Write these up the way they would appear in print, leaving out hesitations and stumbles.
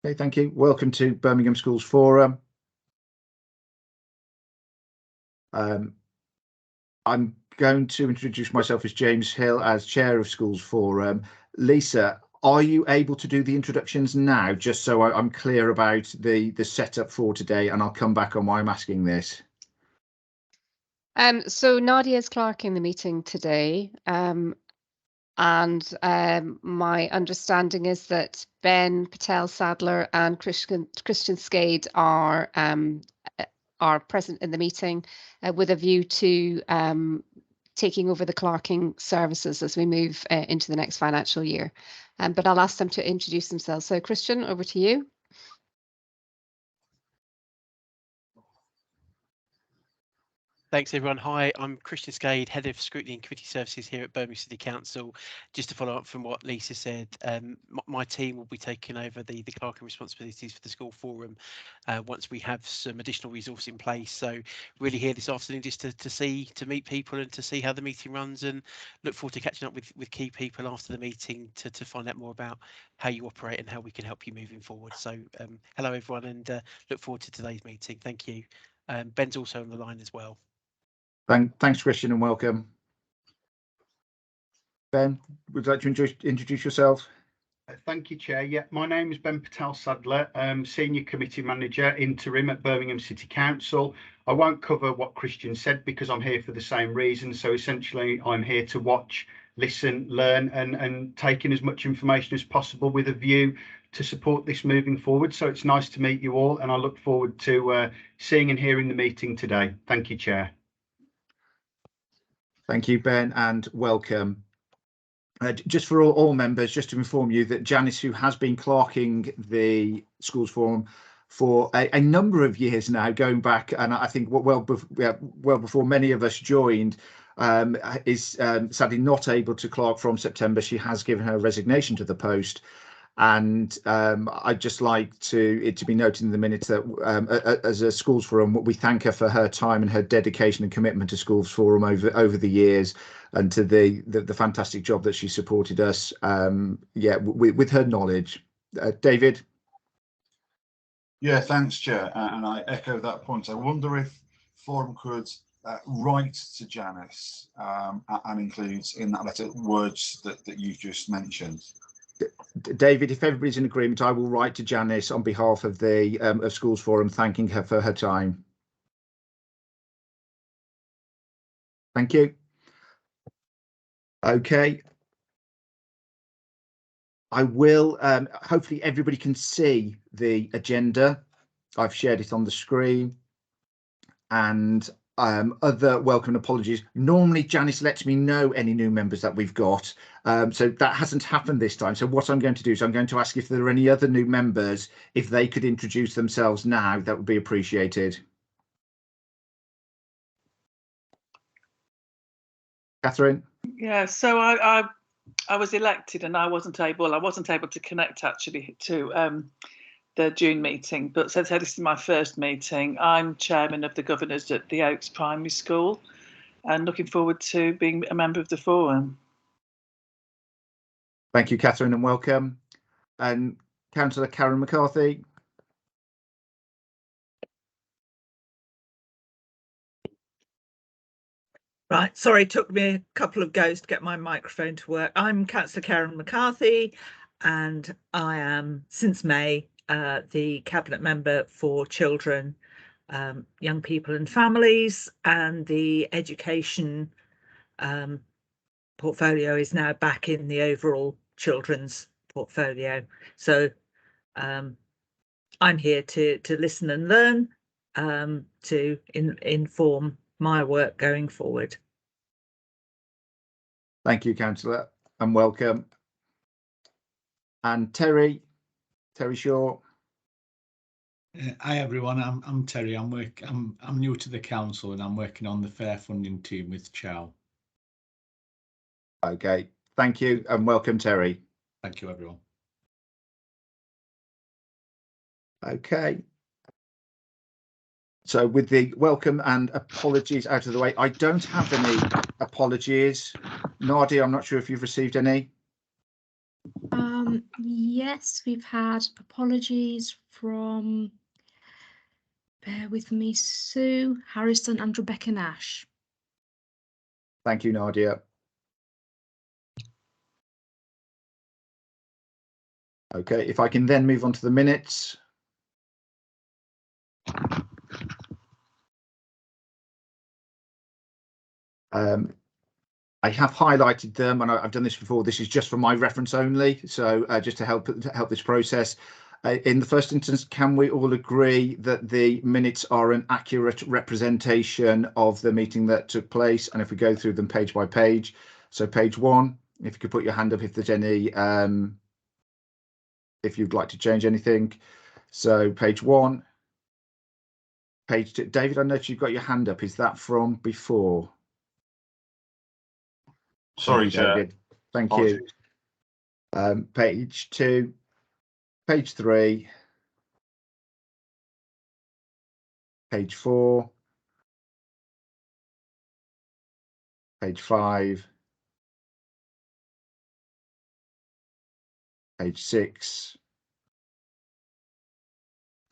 Okay, thank you. Welcome to Birmingham Schools Forum. I'm going to introduce myself as James Hill, as Chair of Schools Forum. Lisa, are you able to do the introductions now, just so I'm clear about the setup for today, and I'll come back on why I'm asking this. So Nadia is clerking the meeting today, and my understanding is that Ben Patel-Sadler and Christian Skade are present in the meeting with a view to taking over the clerking services as we move into the next financial year. But I'll ask them to introduce themselves. So Christian, over to you. Thanks everyone. Hi, I'm Christian Skade, Head of Scrutiny and Committee Services here at Birmingham City Council. Just to follow up from what Lisa said, my team will be taking over the clerking responsibilities for the school forum once we have some additional resource in place. So really here this afternoon just to meet people and to see how the meeting runs, and look forward to catching up with key people after the meeting to find out more about how you operate and how we can help you moving forward. So hello everyone, and look forward to today's meeting. Thank you. Ben's also on the line as well. Thanks, Christian, and welcome. Ben, would you like to introduce yourself? Thank you, Chair. Yeah, my name is Ben Patel-Sadler, Senior Committee Manager Interim at Birmingham City Council. I won't cover what Christian said because I'm here for the same reason. So essentially, I'm here to watch, listen, learn, and take in as much information as possible with a view to support this moving forward. So it's nice to meet you all, and I look forward to seeing and hearing the meeting today. Thank you, Chair. Thank you, Ben, and welcome. Just for all members, just to inform you that Janice, who has been clerking the Schools Forum for a number of years now, going back, and I think well before many of us joined, is sadly not able to clerk from September. She has given her resignation to the post. And I'd just like it to be noted in the minutes that as a Schools Forum, we thank her for her time and her dedication and commitment to Schools Forum over the years, and to the fantastic job that she supported us, with her knowledge. David? Yeah, thanks, Chair, and I echo that point. I wonder if Forum could write to Janice and includes in that letter words that you've just mentioned. David, if everybody's in agreement, I will write to Janice on behalf of the of Schools Forum, thanking her for her time. Thank you. Okay. I will, hopefully everybody can see the agenda. I've shared it on the screen. And other welcome apologies. Normally Janice lets me know any new members that we've got, so that hasn't happened this time. So what I'm going to do is I'm going to ask if there are any other new members, if they could introduce themselves now, that would be appreciated. Catherine? Yeah, so I was elected and I wasn't able to connect actually to the June meeting, but so this is my first meeting. I'm chairman of the governors at the Oaks Primary School and looking forward to being a member of the forum. Thank you, Catherine, and welcome. And Councillor Karen McCarthy. Right, sorry, it took me a couple of goes to get my microphone to work. I'm Councillor Karen McCarthy, and I am, since May, the Cabinet Member for Children, Young People and Families, and the education portfolio is now back in the overall children's portfolio. So I'm here to listen and learn, to inform my work going forward. Thank you, Councillor, and welcome. And Terry Shaw. Hi everyone, I'm Terry. I'm new to the council and I'm working on the fair funding team with Chow. Okay, thank you and welcome, Terry. Thank you, everyone. Okay. So with the welcome and apologies out of the way, I don't have any apologies. Nadia, I'm not sure if you've received any. Yes, we've had apologies from, bear with me, Sue Harrison and Rebecca Nash. Thank you, Nadia. Okay, if I can then move on to the minutes. I have highlighted them, and I've done this before. This is just for my reference only, so just to help this process. In the first instance, can we all agree that the minutes are an accurate representation of the meeting that took place? And if we go through them page by page, so page 1, if you could put your hand up if there's any, if you'd like to change anything. So page 1, page 2. David, I noticed you've got your hand up. Is that from before? Sorry, Chair. David. Thank you. Page 2, page 3, page 4, page 5, page 6,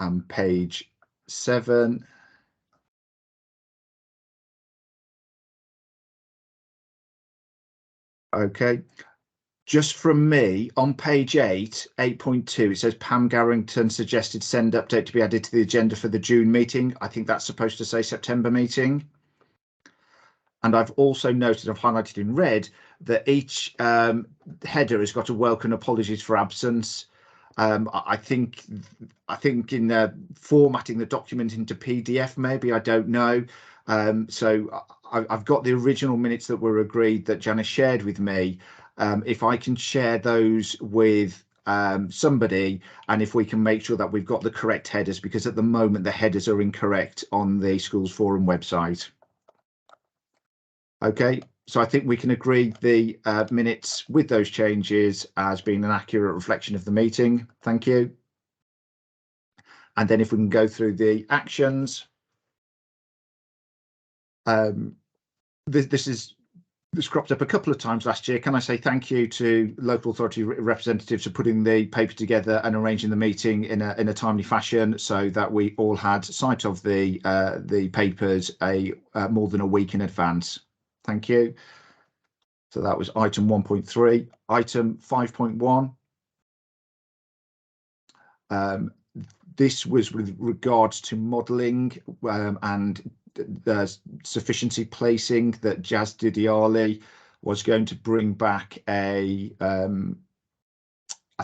and page 7. Okay. Just from me, on page 8.2, it says Pam Garrington suggested send update to be added to the agenda for the June meeting. I think that's supposed to say September meeting. And I've also noted, I've highlighted in red, that each header has got a welcome apologies for absence. I think in formatting the document into PDF, maybe, I don't know. So I've got the original minutes that were agreed that Janice shared with me. If I can share those with somebody, and if we can make sure that we've got the correct headers, because at the moment the headers are incorrect on the Schools Forum website. Okay, so I think we can agree the minutes with those changes as being an accurate reflection of the meeting. Thank you. And then if we can go through the actions. This cropped up a couple of times last year. Can I say thank you to local authority representatives for putting the paper together and arranging the meeting in a timely fashion, so that we all had sight of the papers more than a week in advance. Thank you. So that was item 1.3. Item 5.1. This was with regards to modelling and the sufficiency placing, that Jazz Didiali was going to bring back I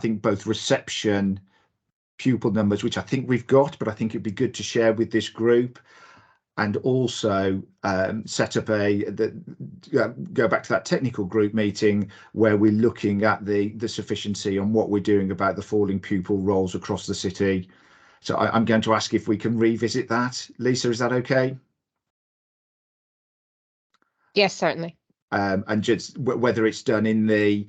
think both reception pupil numbers, which I think we've got, but I think it'd be good to share with this group, and also set up go back to that technical group meeting where we're looking at the sufficiency and what we're doing about the falling pupil rolls across the city. So I'm going to ask if we can revisit that. Lisa, is that okay? Yes, certainly. And just whether it's done in the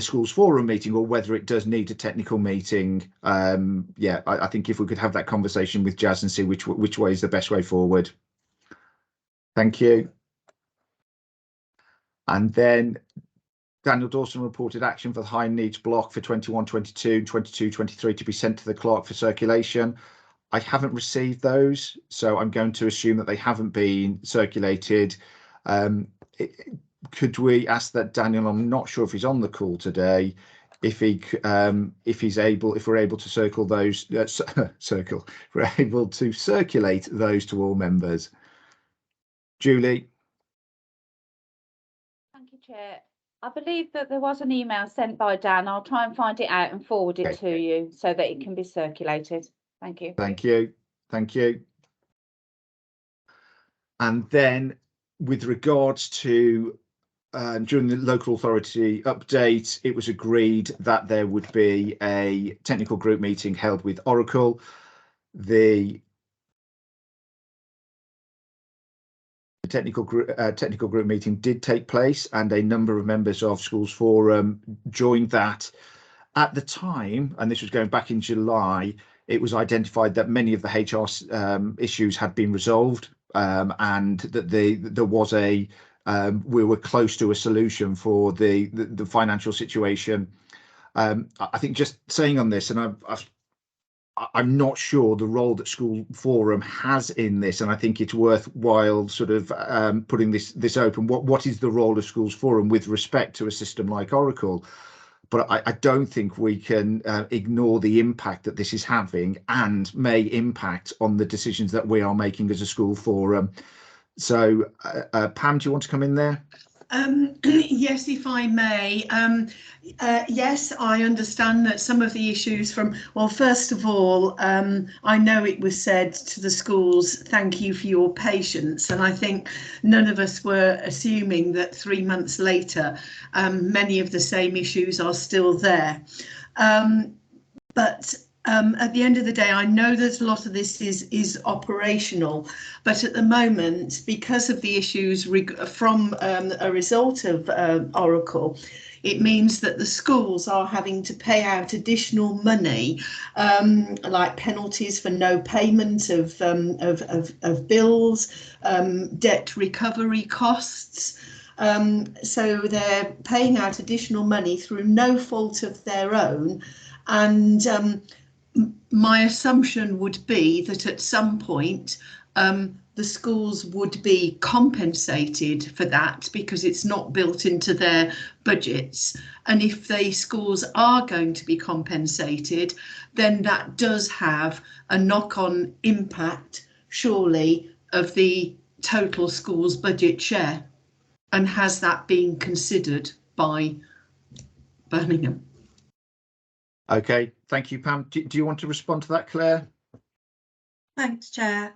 Schools Forum meeting or whether it does need a technical meeting. Yeah, I think if we could have that conversation with Jazz and see which way is the best way forward. Thank you. And then Daniel Dawson reported action for the high needs block for 21-22, 22-23 to be sent to the clerk for circulation. I haven't received those, so I'm going to assume that they haven't been circulated. Could we ask that Daniel, I'm not sure if he's on the call today, if we're able to circle those, we're able to circulate those to all members. Julie. Thank you, Chair. I believe that there was an email sent by Dan. I'll try and find it out and forward it to you so that it can be circulated. Thank you. Thank you. Thank you. And then with regards to during the local authority update, it was agreed that there would be a technical group meeting held with Oracle. The technical group meeting did take place, and a number of members of Schools Forum joined that. At the time, and this was going back in July, it was identified that many of the HR issues had been resolved, and that there was we were close to a solution for the financial situation. I think just saying on this, and I'm not sure the role that School Forum has in this, and I think it's worthwhile sort of putting this open. What is the role of Schools Forum with respect to a system like Oracle? But I don't think we can ignore the impact that this is having and may impact on the decisions that we are making as a School Forum. So, Pam, do you want to come in there? Yes, if I may. Yes, I understand that some of the issues from, well, first of all, I know it was said to the schools, thank you for your patience. And I think none of us were assuming that 3 months later, many of the same issues are still there. But at the end of the day, I know that a lot of this is operational, but at the moment, because of the issues from a result of Oracle, it means that the schools are having to pay out additional money, like penalties for no payment of bills, debt recovery costs. So they're paying out additional money through no fault of their own. And my assumption would be that at some point the schools would be compensated for that because it's not built into their budgets. And if the schools are going to be compensated, then that does have a knock-on impact, surely, of the total schools budget share. And has that been considered by Birmingham? Okay, thank you, Pam. Do you want to respond to that, Claire? Thanks, Chair.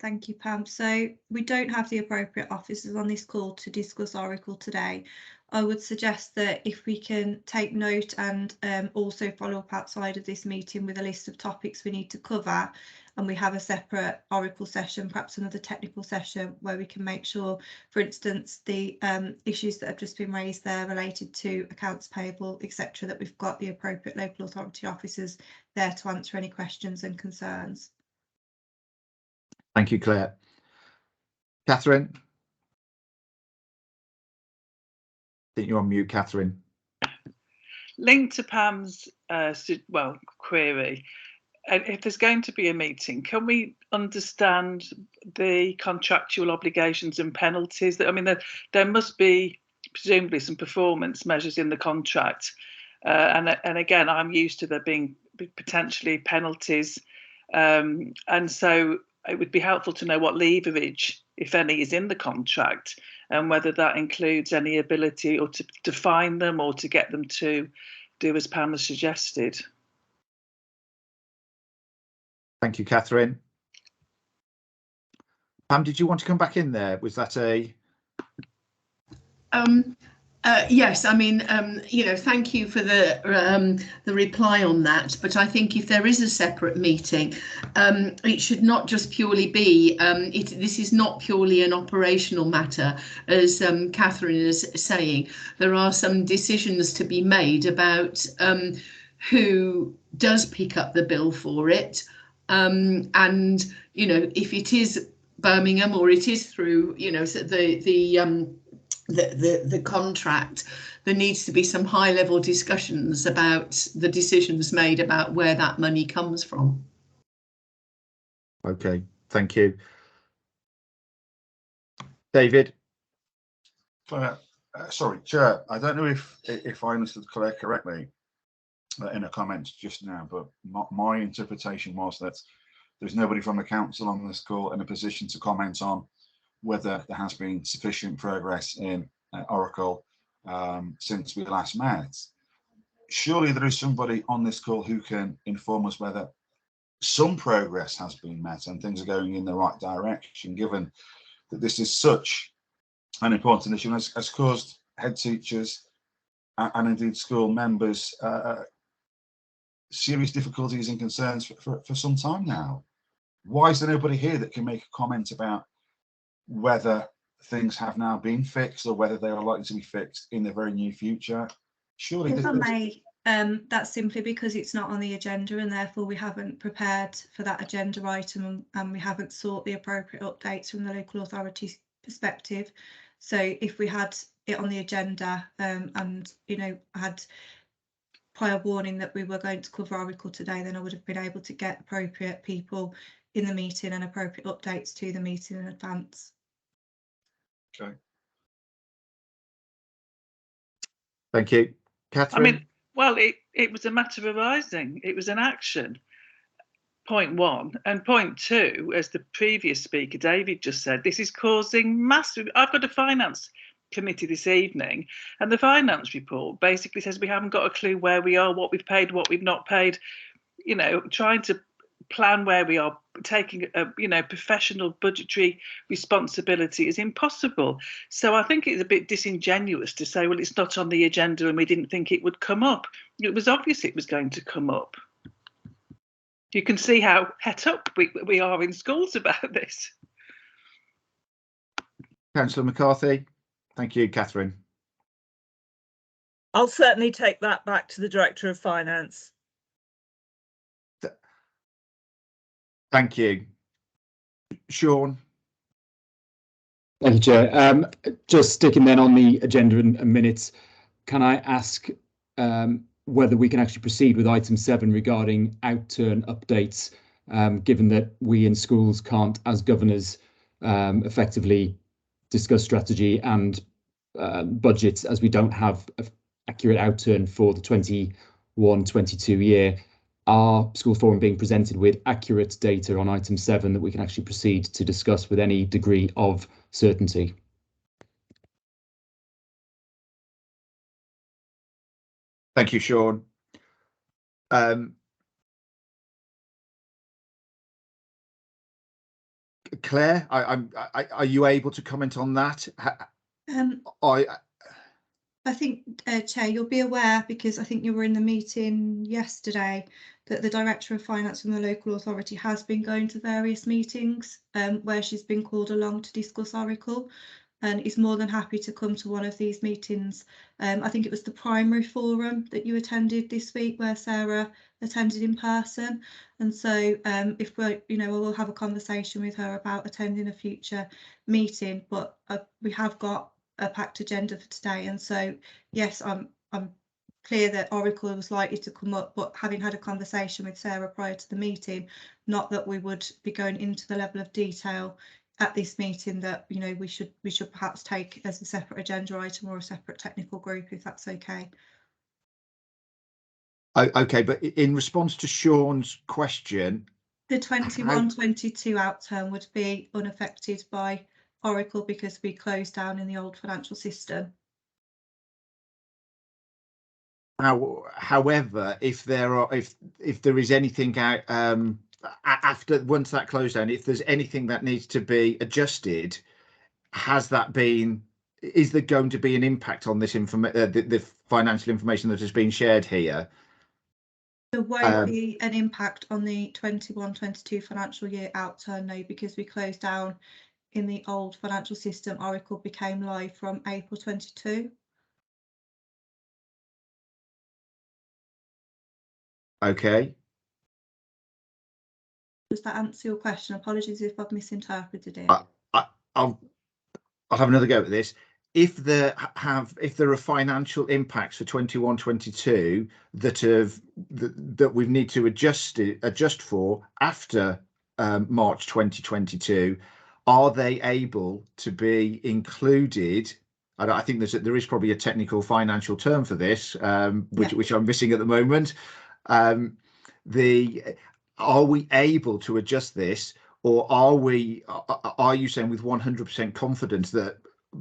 Thank you, Pam. So we don't have the appropriate officers on this call to discuss Oracle today. I would suggest that if we can take note and also follow up outside of this meeting with a list of topics we need to cover, and we have a separate Oracle session, perhaps another technical session where we can make sure, for instance, the issues that have just been raised there related to accounts payable, etc., that we've got the appropriate local authority officers there to answer any questions and concerns. Thank you, Claire. Catherine? I think you're on mute, Catherine. Linked to Pam's query, if there's going to be a meeting, can we understand the contractual obligations and penalties? I mean, there must be presumably some performance measures in the contract, and again, I'm used to there being potentially penalties, and so it would be helpful to know what leverage, if any, is in the contract, and whether that includes any ability or to define them or to get them to do as Pam has suggested. Thank you, Catherine. Pam, did you want to come back in there? Was that a... Yes, I mean, thank you for the reply on that. But I think if there is a separate meeting, it should not just purely be, this is not purely an operational matter, as Catherine is saying. There are some decisions to be made about who does pick up the bill for it. And, if it is Birmingham or it is through, the contract, there needs to be some high level discussions about the decisions made about where that money comes from. Okay, thank you. David? Sorry, Chair, I don't know if I understood Claire correctly in her comments just now, but my interpretation was that there's nobody from the council on this call in a position to comment on whether there has been sufficient progress in Oracle since we last met. Surely there is somebody on this call who can inform us whether some progress has been met and things are going in the right direction, given that this is such an important issue and has caused head teachers and indeed school members serious difficulties and concerns for some time now. Why is there nobody here that can make a comment about whether things have now been fixed or whether they are likely to be fixed in the very near future? Surely, if I may, that's simply because it's not on the agenda and therefore we haven't prepared for that agenda item, and we haven't sought the appropriate updates from the local authority perspective. So if we had it on the agenda and had prior warning that we were going to cover Oracle today, then I would have been able to get appropriate people in the meeting and appropriate updates to the meeting in advance. Okay. Thank you. Catherine? I mean, well, it was a matter arising. It was an action, point one. And point two, as the previous speaker, David, just said, this is causing massive... I've got a finance committee this evening, and the finance report basically says we haven't got a clue where we are, what we've paid, what we've not paid. You know, trying to plan where we are, taking a professional budgetary responsibility is impossible. So I think it's a bit disingenuous to say, well, it's not on the agenda and we didn't think it would come up. It was obvious it was going to come up. You can see how het up we are in schools about this. Councillor McCarthy? Thank you, Catherine. I'll certainly take that back to the Director of Finance. Thank you. Sean? Thank you, Chair. Just sticking then on the agenda and minutes, can I ask whether we can actually proceed with item 7 regarding outturn updates, given that we in schools can't, as governors, effectively discuss strategy and budgets, as we don't have an accurate outturn for the 21-22 year. Are School Forum being presented with accurate data on item 7 that we can actually proceed to discuss with any degree of certainty? Thank you, Sean. Claire, are you able to comment on that? I think, Chair, you'll be aware, because I think you were in the meeting yesterday, that the Director of Finance from the local authority has been going to various meetings where she's been called along to discuss Oracle, and is more than happy to come to one of these meetings. I think it was the primary forum that you attended this week where Sarah attended in person. And so if we're, we'll have a conversation with her about attending a future meeting, but we have got a packed agenda for today, and so yes, I'm clear that Oracle was likely to come up, but having had a conversation with Sarah prior to the meeting, not that we would be going into the level of detail at this meeting that we should perhaps take as a separate agenda item or a separate technical group, if that's okay. Okay, but in response to Sean's question, the 21-22 outturn would be unaffected by Oracle because we closed down in the old financial system. However, if there is anything out after once that closed down, if there's anything that needs to be adjusted, is there going to be an impact on this the financial information that has been shared here? There won't be an impact on the 21-22 financial year outturn, no, because we closed down in the old financial system. Oracle became live from April 22. Okay. Does that answer your question? Apologies if I've misinterpreted it. I'll have another go at this. If there are financial impacts for 21-22 that we need to adjust for after March 2022, are they able to be included? I think there is probably a technical financial term for this, which I'm missing at the moment. Are we able to adjust this, or are you saying with 100% confidence that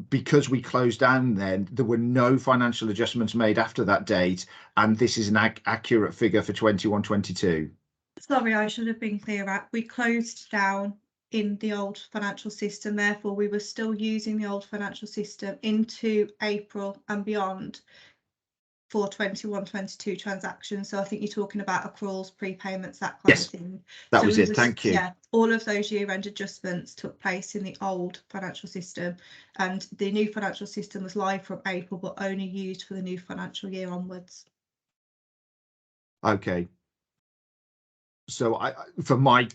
because we closed down then there were no financial adjustments made after that date, and this is an accurate figure for 21-22? Sorry, I should have been clearer. We closed down in the old financial system, therefore we were still using the old financial system into April and beyond for 21-22 transactions. So I think you're talking about accruals, prepayments, that kind of thing. That was it. Thank you. Yeah, all of those year-end adjustments took place in the old financial system, and the new financial system was live from April, but only used for the new financial year onwards. Okay. So for my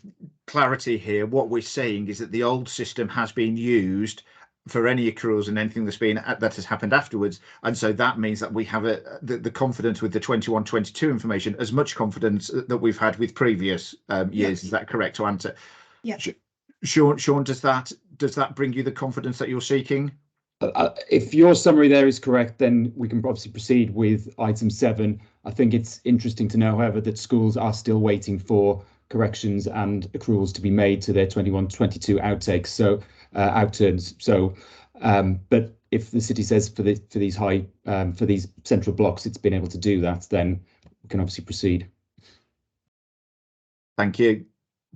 clarity here, what we're saying is that the old system has been used for any accruals and anything that has happened afterwards. And so that means that we have the confidence with the 21-22 information, as much confidence that we've had with previous years. Yes. Is that correct to answer? Yeah. Sean, does that bring you the confidence that you're seeking? If your summary there is correct, then we can obviously proceed with item 7. I think it's interesting to know, however, that schools are still waiting for corrections and accruals to be made to their 21-22 outtakes, so outturns. So, but if the city says for these central blocks, it's been able to do that, then we can obviously proceed. Thank you.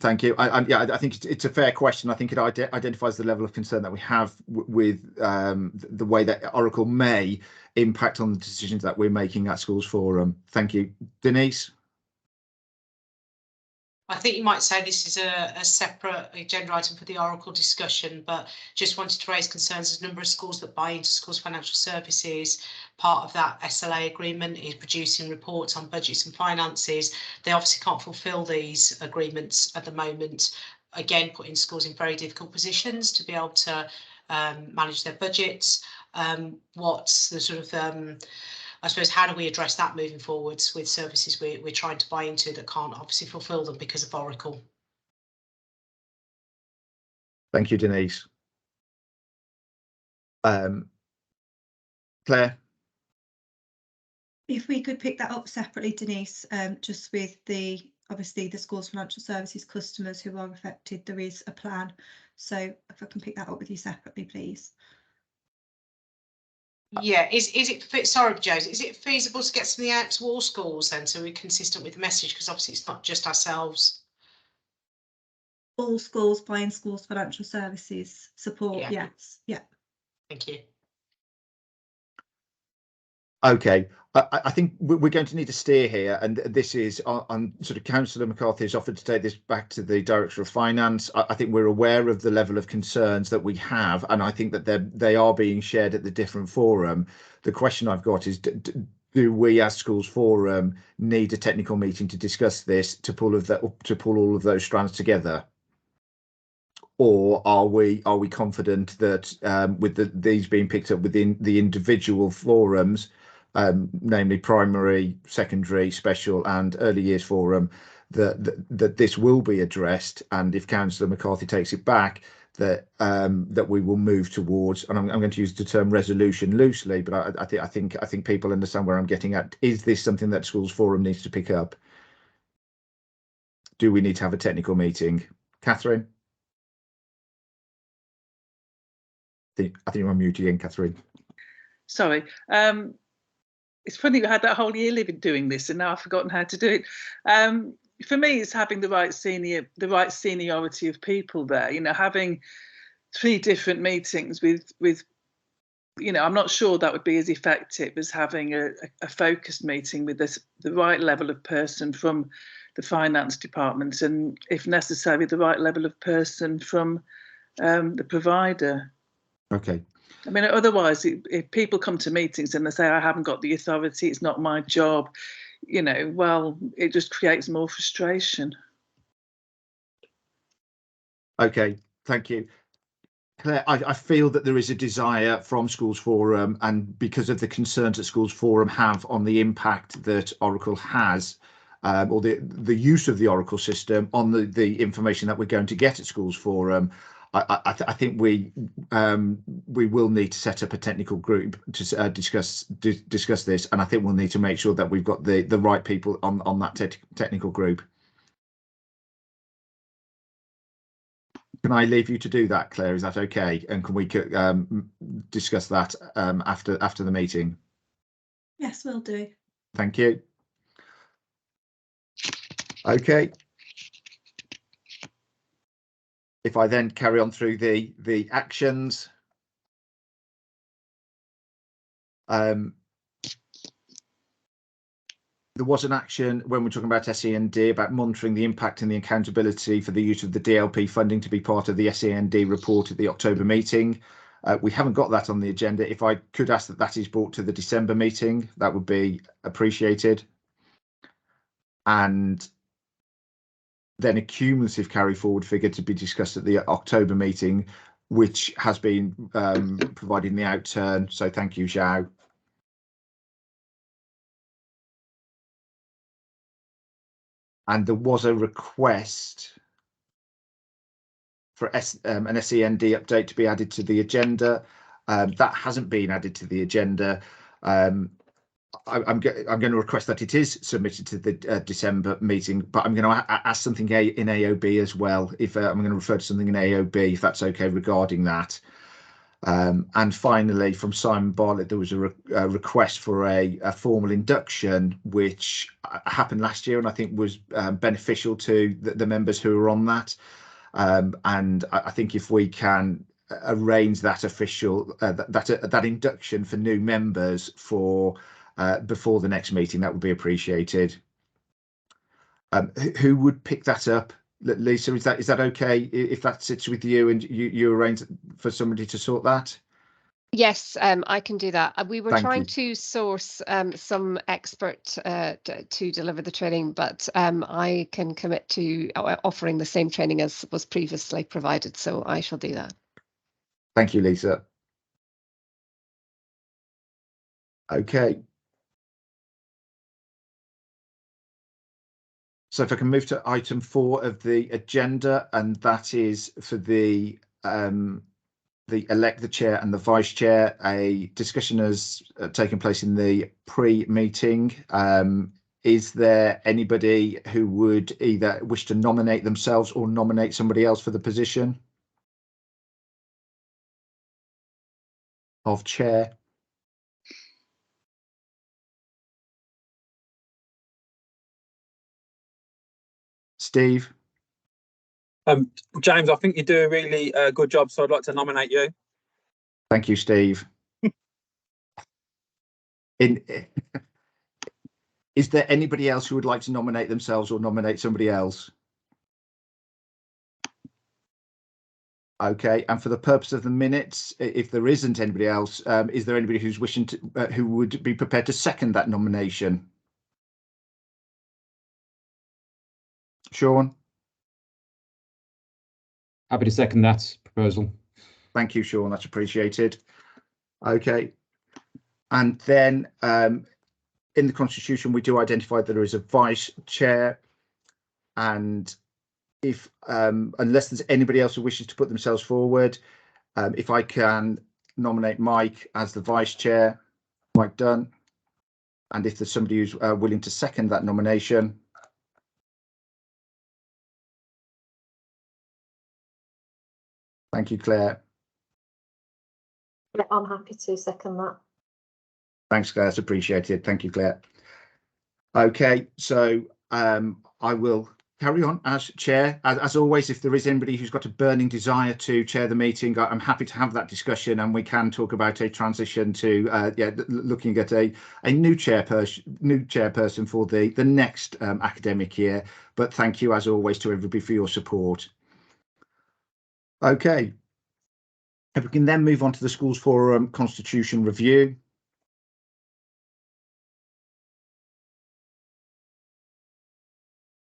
Thank you. I think it's a fair question. I think it identifies the level of concern that we have with the way that Oracle may impact on the decisions that we're making at Schools Forum. Thank you. Denise? I think you might say this is a separate agenda item for the Oracle discussion, but just wanted to raise concerns. There's a number of schools that buy into Schools Financial Services. Part of that SLA agreement is producing reports on budgets and finances. They obviously can't fulfil these agreements at the moment, again, putting schools in very difficult positions to be able to manage their budgets. What's the sort of I suppose, how do we address that moving forwards with services we're trying to buy into that can't obviously fulfil them because of Oracle? Thank you, Denise. Claire? If we could pick that up separately, Denise, just with obviously the Schools Financial Services customers who are affected, there is a plan. So if I can pick that up with you separately, please. Yeah, is it, sorry, Joe, is it feasible to get something out to all schools then, so we're consistent with the message? Because obviously it's not just ourselves. All schools buying Schools Financial Services support, Yeah. yes. Yeah. Thank you. Okay, I think we're going to need to steer here, and this is on sort of Councillor McCarthy has offered to take this back to the Director of Finance. I think we're aware of the level of concerns that we have, and I think that they are being shared at the different forum. The question I've got is, do we as Schools Forum need a technical meeting to discuss this, to pull all of those strands together? Or are we confident that with these being picked up within the individual forums, namely primary, secondary, special and early years forum, that this will be addressed, and if Councillor McCarthy takes it back, that we will move towards, and I'm going to use the term resolution loosely, but I think people understand where I'm getting at. Is this something that Schools Forum needs to pick up? Do we need to have a technical meeting? Catherine? I think you're on mute again, Catherine. Sorry. It's funny, we had that whole year living doing this, and now I've forgotten how to do it. For me, it's having the right seniority of people there. You know, having 3 different meetings with you know, I'm not sure that would be as effective as having a focused meeting with the right level of person from the finance department, and if necessary, the right level of person from the provider. Okay. I mean, otherwise, if people come to meetings and they say, I haven't got the authority, it's not my job, you know, well, it just creates more frustration. Okay, thank you. Claire, I feel that there is a desire from Schools Forum, and because of the concerns that Schools Forum have on the impact that Oracle has, or the use of the Oracle system on the information that we're going to get at Schools Forum, I think we will need to set up a technical group to discuss this, and I think we'll need to make sure that we've got the right people on that technical group. Can I leave you to do that, Claire? Is that okay? And can we discuss that after the meeting? Yes, we'll do. Thank you. Okay. If I then carry on through the actions, there was an action when we're talking about SEND about monitoring the impact and the accountability for the use of the DLP funding to be part of the SEND report at the October meeting. We haven't got that on the agenda. If I could ask that is brought to the December meeting, that would be appreciated. And then a cumulative carry forward figure to be discussed at the October meeting. which has been provided in the outturn. So thank you, Zhao. And there was a request for an SEND update to be added to the agenda. That hasn't been added to the agenda. I'm going to request that it is submitted to the December meeting, but I'm going to ask something in AOB as well. If I'm going to refer to something in AOB, if that's okay regarding that. And finally, from Simon Bartlett, there was a request for a formal induction, which happened last year and I think was beneficial to the members who were on that. And I think if we can arrange that official that induction for new members for before the next meeting, that would be appreciated. Who would pick that up? Lisa, is that okay if that sits with you and you arrange for somebody to sort that? Yes, I can do that. We were Thank trying you. to source some expert to deliver the training, but I can commit to offering the same training as was previously provided, so I shall do that. Thank you, Lisa. Okay. So if I can move to item 4 of the agenda, and that is for the elect the chair and the vice chair. A discussion has taken place in the pre-meeting. Is there anybody who would either wish to nominate themselves or nominate somebody else for the position of chair? Steve? James, I think you do a really good job, so I'd like to nominate you. Thank you, Steve. Is there anybody else who would like to nominate themselves or nominate somebody else? Okay, and for the purpose of the minutes, if there isn't anybody else, is there anybody who's wishing to who would be prepared to second that nomination? Sean? Happy to second that proposal. Thank you, Sean. That's appreciated. Okay. And then in the Constitution, we do identify that there is a vice chair. And if unless there's anybody else who wishes to put themselves forward, if I can nominate Mike as the vice chair, Mike Dunn. And if there's somebody who's willing to second that nomination. Thank you, Claire. Yeah, I'm happy to second that. Thanks, Claire. That's appreciated. Thank you, Claire. Okay, so I will carry on as chair. As always, if there is anybody who's got a burning desire to chair the meeting, I'm happy to have that discussion, and we can talk about a transition to looking at a new chairperson for the next academic year. But thank you, as always, to everybody for your support. Okay, if we can then move on to the Schools Forum Constitution Review.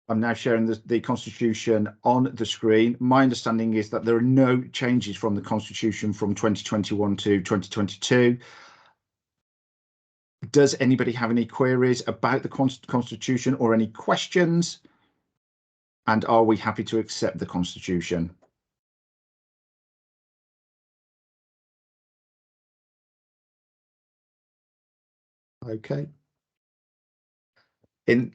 I'm now sharing the Constitution on the screen. My understanding is that there are no changes from the Constitution from 2021 to 2022. Does anybody have any queries about the Constitution or any questions? And are we happy to accept the Constitution? Okay. In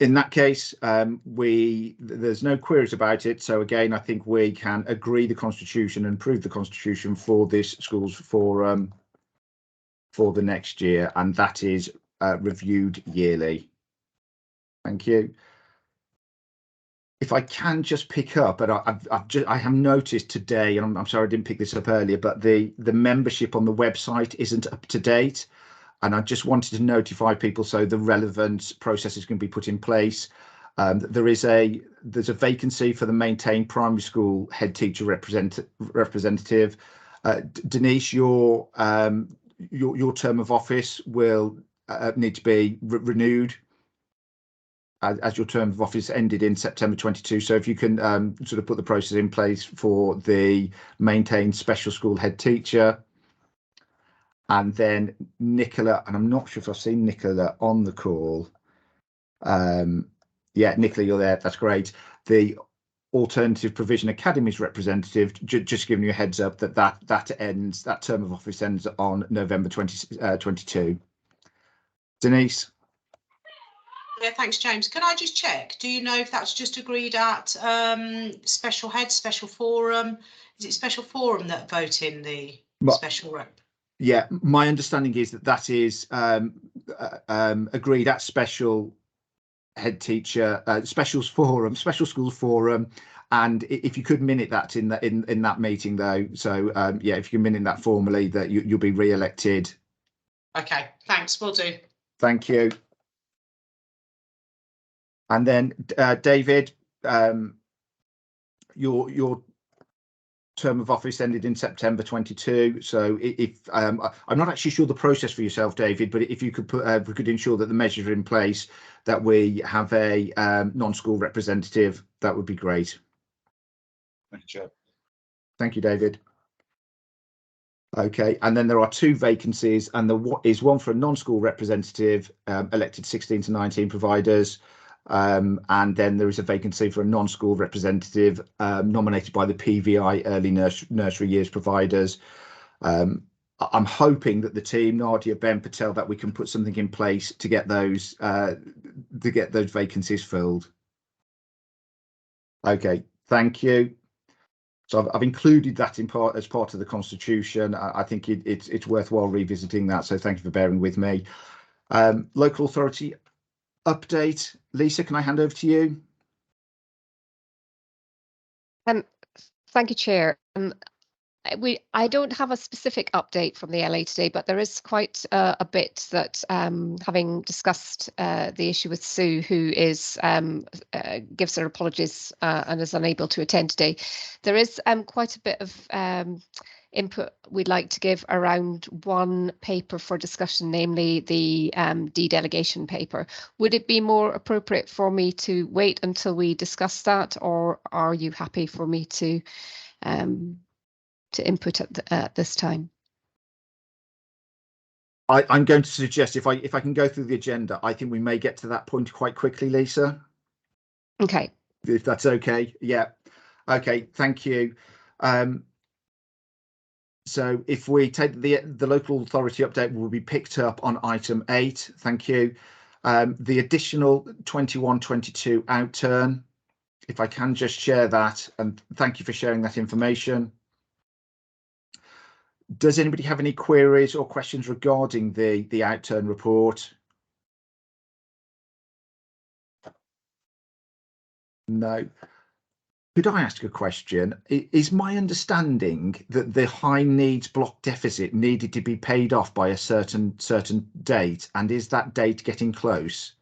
that case, there's no queries about it. So again, I think we can agree the Constitution and approve the Constitution for this Schools Forum for the next year, and that is reviewed yearly. Thank you. If I can just pick up, and I have noticed today, and I'm sorry I didn't pick this up earlier, but the membership on the website isn't up to date. And I just wanted to notify people so the relevant processes can be put in place. There's a vacancy for the maintained primary school head teacher representative. Denise, your term of office will need to be renewed. as your term of office ended in September 22. So if you can sort of put the process in place for the maintained special school head teacher. And then Nicola, and I'm not sure if I've seen Nicola on the call. Yeah, Nicola, you're there. That's great. The Alternative Provision Academies representative, just giving you a heads up that term of office ends on November 2022. Denise. Yeah, thanks, James. Can I just check? Do you know if that's just agreed at special head, special forum? Is it special forum that vote in the special rep? Yeah, my understanding is that is agreed at special head teacher, special schools forum, and if you could minute that in that meeting though. So yeah, if you can minute that formally, that you'll be re-elected. Okay, thanks. Will do. Thank you. And then David, your term of office ended in September 22. So if I'm not actually sure the process for yourself, David, but if you could we could ensure that the measures are in place, that we have a non-school representative, that would be great. Thank you, Chair. Thank you, David. Okay, and then there are 2 vacancies, and there is one for a non-school representative, elected 16 to 19 providers. And then there is a vacancy for a non-school representative nominated by the PVI early nursery years providers. I'm hoping that the team, Nadia, Ben, Patel, that we can put something in place to get those vacancies filled. Okay, thank you. So I've included that as part of the constitution. I think it's worthwhile revisiting that. So thank you for bearing with me. Local authority update. Lisa, can I hand over to you? Thank you, Chair. I don't have a specific update from the LA today, but there is quite a bit that, having discussed the issue with Sue, who is gives her apologies and is unable to attend today, there is quite a bit of input we'd like to give around one paper for discussion, namely the de-delegation paper. Would it be more appropriate for me to wait until we discuss that, or are you happy for me to input at this time? I'm going to suggest if I can go through the agenda, I think we may get to that point quite quickly, Lisa. Okay. If that's okay. Yeah. Okay. Thank you. So if we take the local authority update, will be picked up on item 8. Thank you. The additional 21-22 outturn, if I can just share that, and thank you for sharing that information. Does anybody have any queries or questions regarding the outturn report? No. Could I ask a question? Is my understanding that the high needs block deficit needed to be paid off by a certain date, and is that date getting close?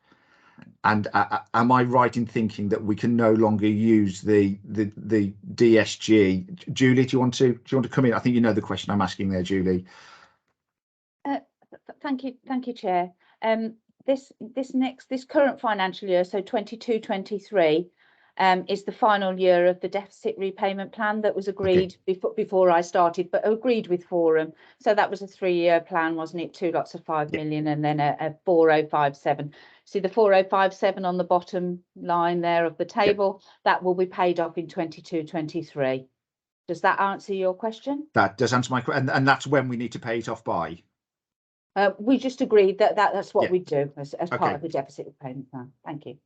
And am I right in thinking that we can no longer use the DSG? Julie, do you want to come in? I think you know the question I'm asking there, Julie. Thank you, Chair. This current financial year, so 22-23, is the final year of the deficit repayment plan that was agreed before I started, but agreed with Forum. So that was a 3-year plan, wasn't it? 2 lots of 5 million, and then a 4057. See the 4057 on the bottom line there of the table, that will be paid off in 22-23. Does that answer your question? That does answer my question, and that's when we need to pay it off by. We just agreed that's what we do as part of the deficit repayment plan. Thank you.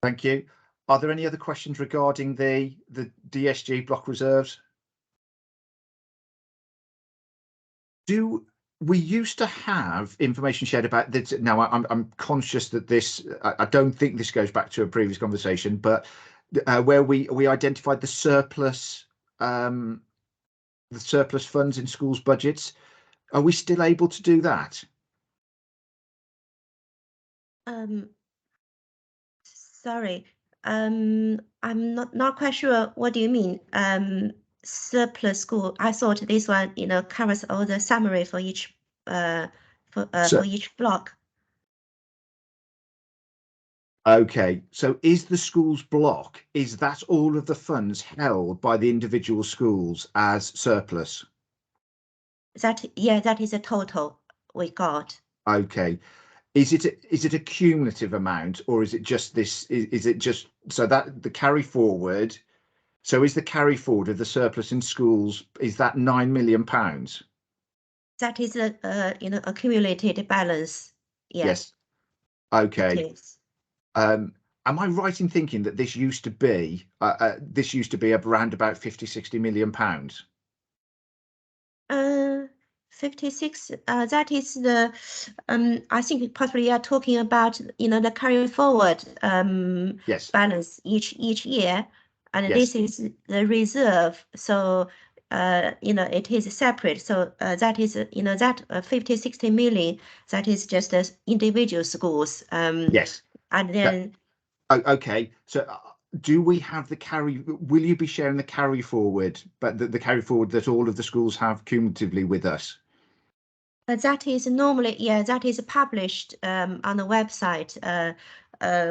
Thank you. Are there any other questions regarding the DSG block reserves? Do we used to have information shared about this? Now I'm conscious that I don't think this goes back to a previous conversation, but where we identified the surplus funds in schools' budgets. Are we still able to do that? Sorry, I'm not quite sure. What do you mean? Surplus school. I thought this one, covers all the summary for each for each block. Okay, so is the schools block, is that all of the funds held by the individual schools as surplus? That is a total we got. Okay, is it a cumulative amount, or is it just this? Is it just so that the carry forward? So is the carry forward of the surplus in schools, is that £9 million? That is a accumulated balance. Yes. Okay. Am I right in thinking that this used to be around about 50-60 million pounds? 56. That is the. I think possibly you are talking about the carry forward Yes. balance each year, and Yes. this is the reserve. So it is separate. So that is that 50-60 million. That is just as individual schools. Yes. And then. Okay. So do we have the carry? Will you be sharing the carry forward, but the carry forward that all of the schools have cumulatively with us? That is normally, that is published on the website.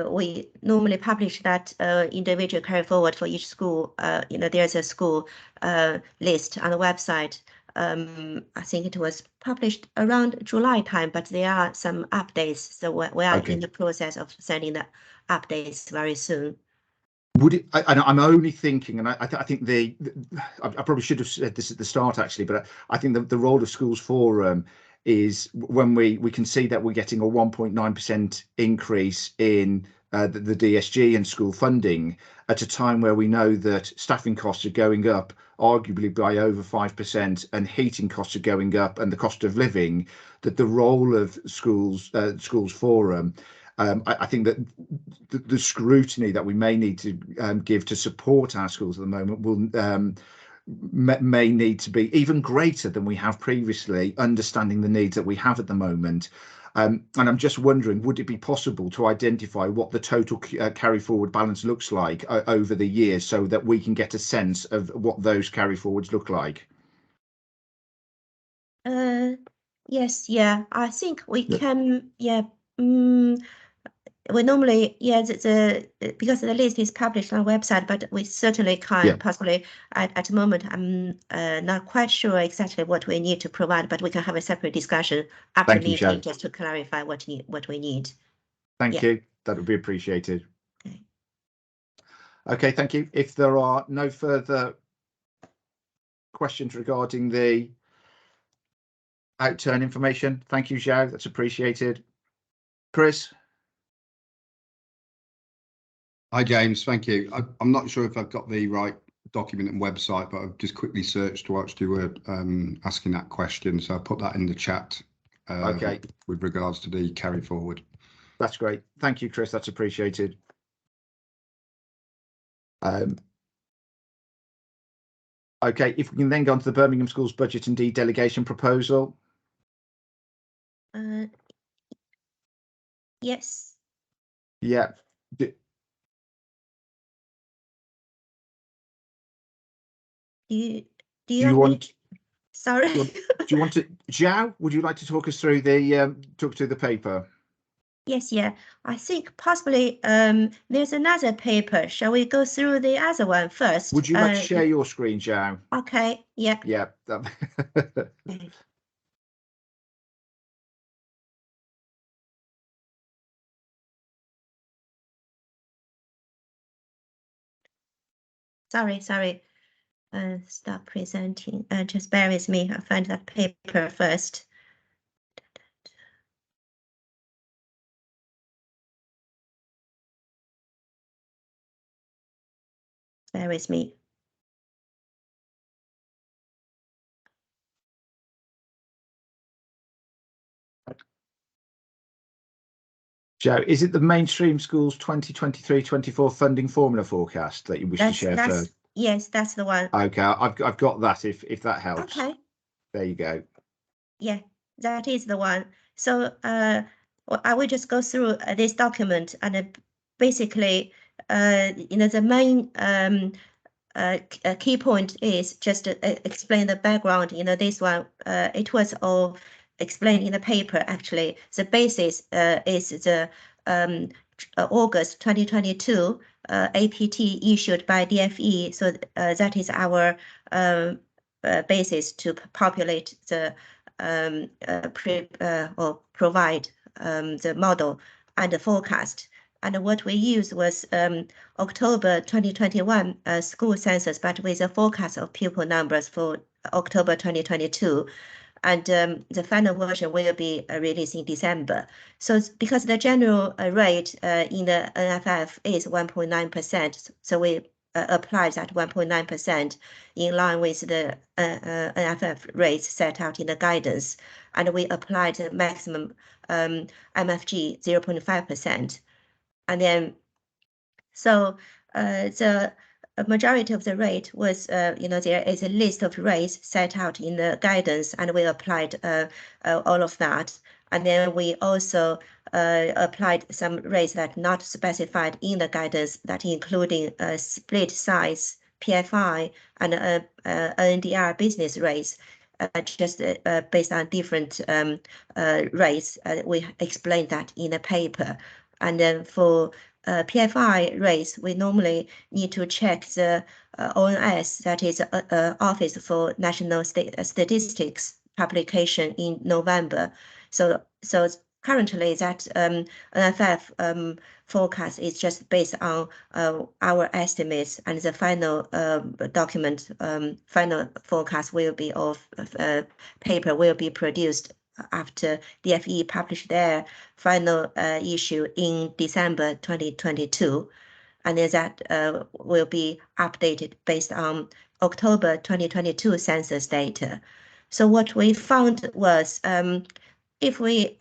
We normally publish that individual carry forward for each school. There's a school list on the website. I think it was published around July time, but there are some updates. So we are in the process of sending the updates very soon. Would it? I'm only thinking, and I think I probably should have said this at the start actually, but I think the role of Schools Forum is when we can see that we're getting a 1.9% increase in the DSG and school funding at a time where we know that staffing costs are going up arguably by over 5% and heating costs are going up and the cost of living, that the role of Schools Forum, I think that the scrutiny that we may need to give to support our schools at the moment will may need to be even greater than we have previously, understanding the needs that we have at the moment. And I'm just wondering, would it be possible to identify what the total carry forward balance looks like over the years so that we can get a sense of what those carry forwards look like? Yes, I think we can, we normally, because the list is published on the website, but we certainly can possibly at the moment, I'm not quite sure exactly what we need to provide, but we can have a separate discussion after the meeting just to clarify what we need. Thank you. That would be appreciated. Okay, thank you. If there are no further questions regarding the outturn information, thank you, Zhao. That's appreciated. Chris? Hi, James. Thank you. I'm not sure if I've got the right document and website, but I've just quickly searched whilst you were asking that question. So I put that in the chat with regards to the carry forward. That's great. Thank you, Chris. That's appreciated. Okay, if we can then go on to the Birmingham Schools budget and delegation proposal. Yes. Yeah. Do you want? Sorry. Do you want to, Zhao? Would you like to talk us through the paper? Yes, I think possibly there's another paper. Shall we go through the other one first? Would you like to share your screen, Zhao? Okay. Yeah. Yeah. Sorry. Stop presenting. Just bear with me. I'll find that paper first. Bear with me. Joe, is it the Mainstream Schools 2023-24 funding formula forecast that you wish to share first? Yes, that's the one. Okay, I've got that if that helps. Okay. There you go. Yeah, that is the one. So I will just go through this document and basically, the main key point is just to explain the background. This one, it was all explained in the paper. Actually, the basis is the August 2022 APT issued by DFE. So that is our basis to populate the or provide the model and the forecast. And what we used was October 2021 school census, but with a forecast of pupil numbers for October 2022. And the final version will be released in December. So because the general rate in the NFF is 1.9%, so we applied that 1.9% in line with the NFF rates set out in the guidance. And we applied the maximum MFG 0.5%. And then, so the majority of the rate was, there is a list of rates set out in the guidance, and we applied all of that. And then we also applied some rates that not specified in the guidance, that including split size, PFI, and NDR business rates. Just based on different rates. We explained that in the paper. And then for PFI rates, we normally need to check the ONS, that is Office for National Statistics publication in November. So currently that NFF forecast is just based on our estimates, and the final document, final forecast will be of paper will be produced after DFE published their final issue in December 2022. And then that will be updated based on October 2022 census data. So what we found was if we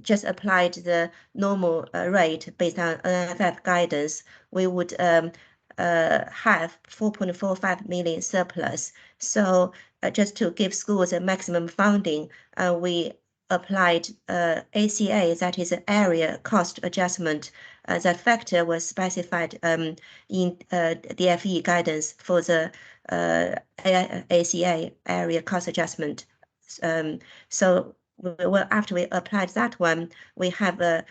just applied the normal rate based on NFF guidance, we would have 4.45 million surplus. So just to give schools a maximum funding, we applied ACA, that is area cost adjustment. That factor was specified in DFE guidance for the ACA, area cost adjustment. So after we applied that one, we have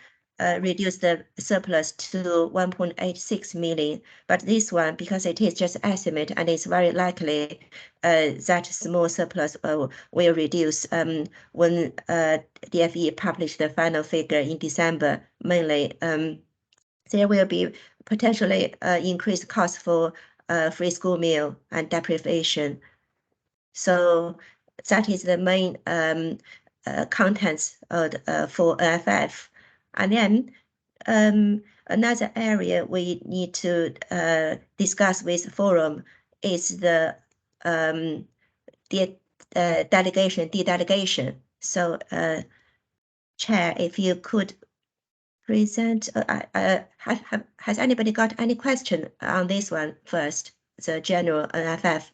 reduced the surplus to 1.86 million. But this one, because it is just estimate, and it's very likely that small surplus will reduce when DFE published the final figure in December. Mainly, there will be potentially increased cost for free school meal and deprivation. So that is the main contents for NFF. And then another area we need to discuss with forum is the delegation. So Chair, if you could present, has anybody got any question on this one first, the general NFF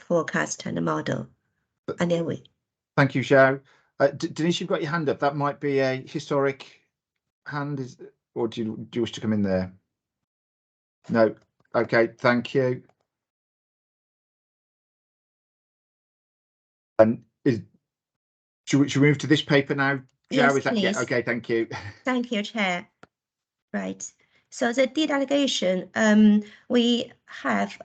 forecast and model? And then we. Thank you, Xiao. Denise, you've got your hand up. That might be a historic hand, or do you wish to come in there? No. Okay, thank you. And should we move to this paper now? Yes, is that, please. yeah, okay, thank you. Thank you, Chair. Right. So the delegation, we have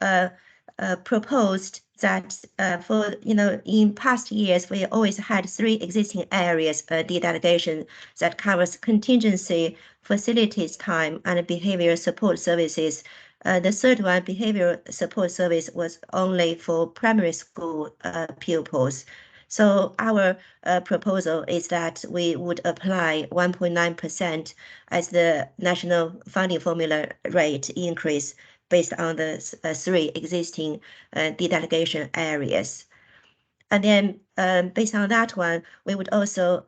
proposed that for, in past years, we always had 3 existing areas delegation that covers contingency, facilities time, and behavioral support services. The third one, behavioral support service, was only for primary school pupils. So our proposal is that we would apply 1.9% as the national funding formula rate increase based on the 3 existing delegation areas. And then based on that one, we would also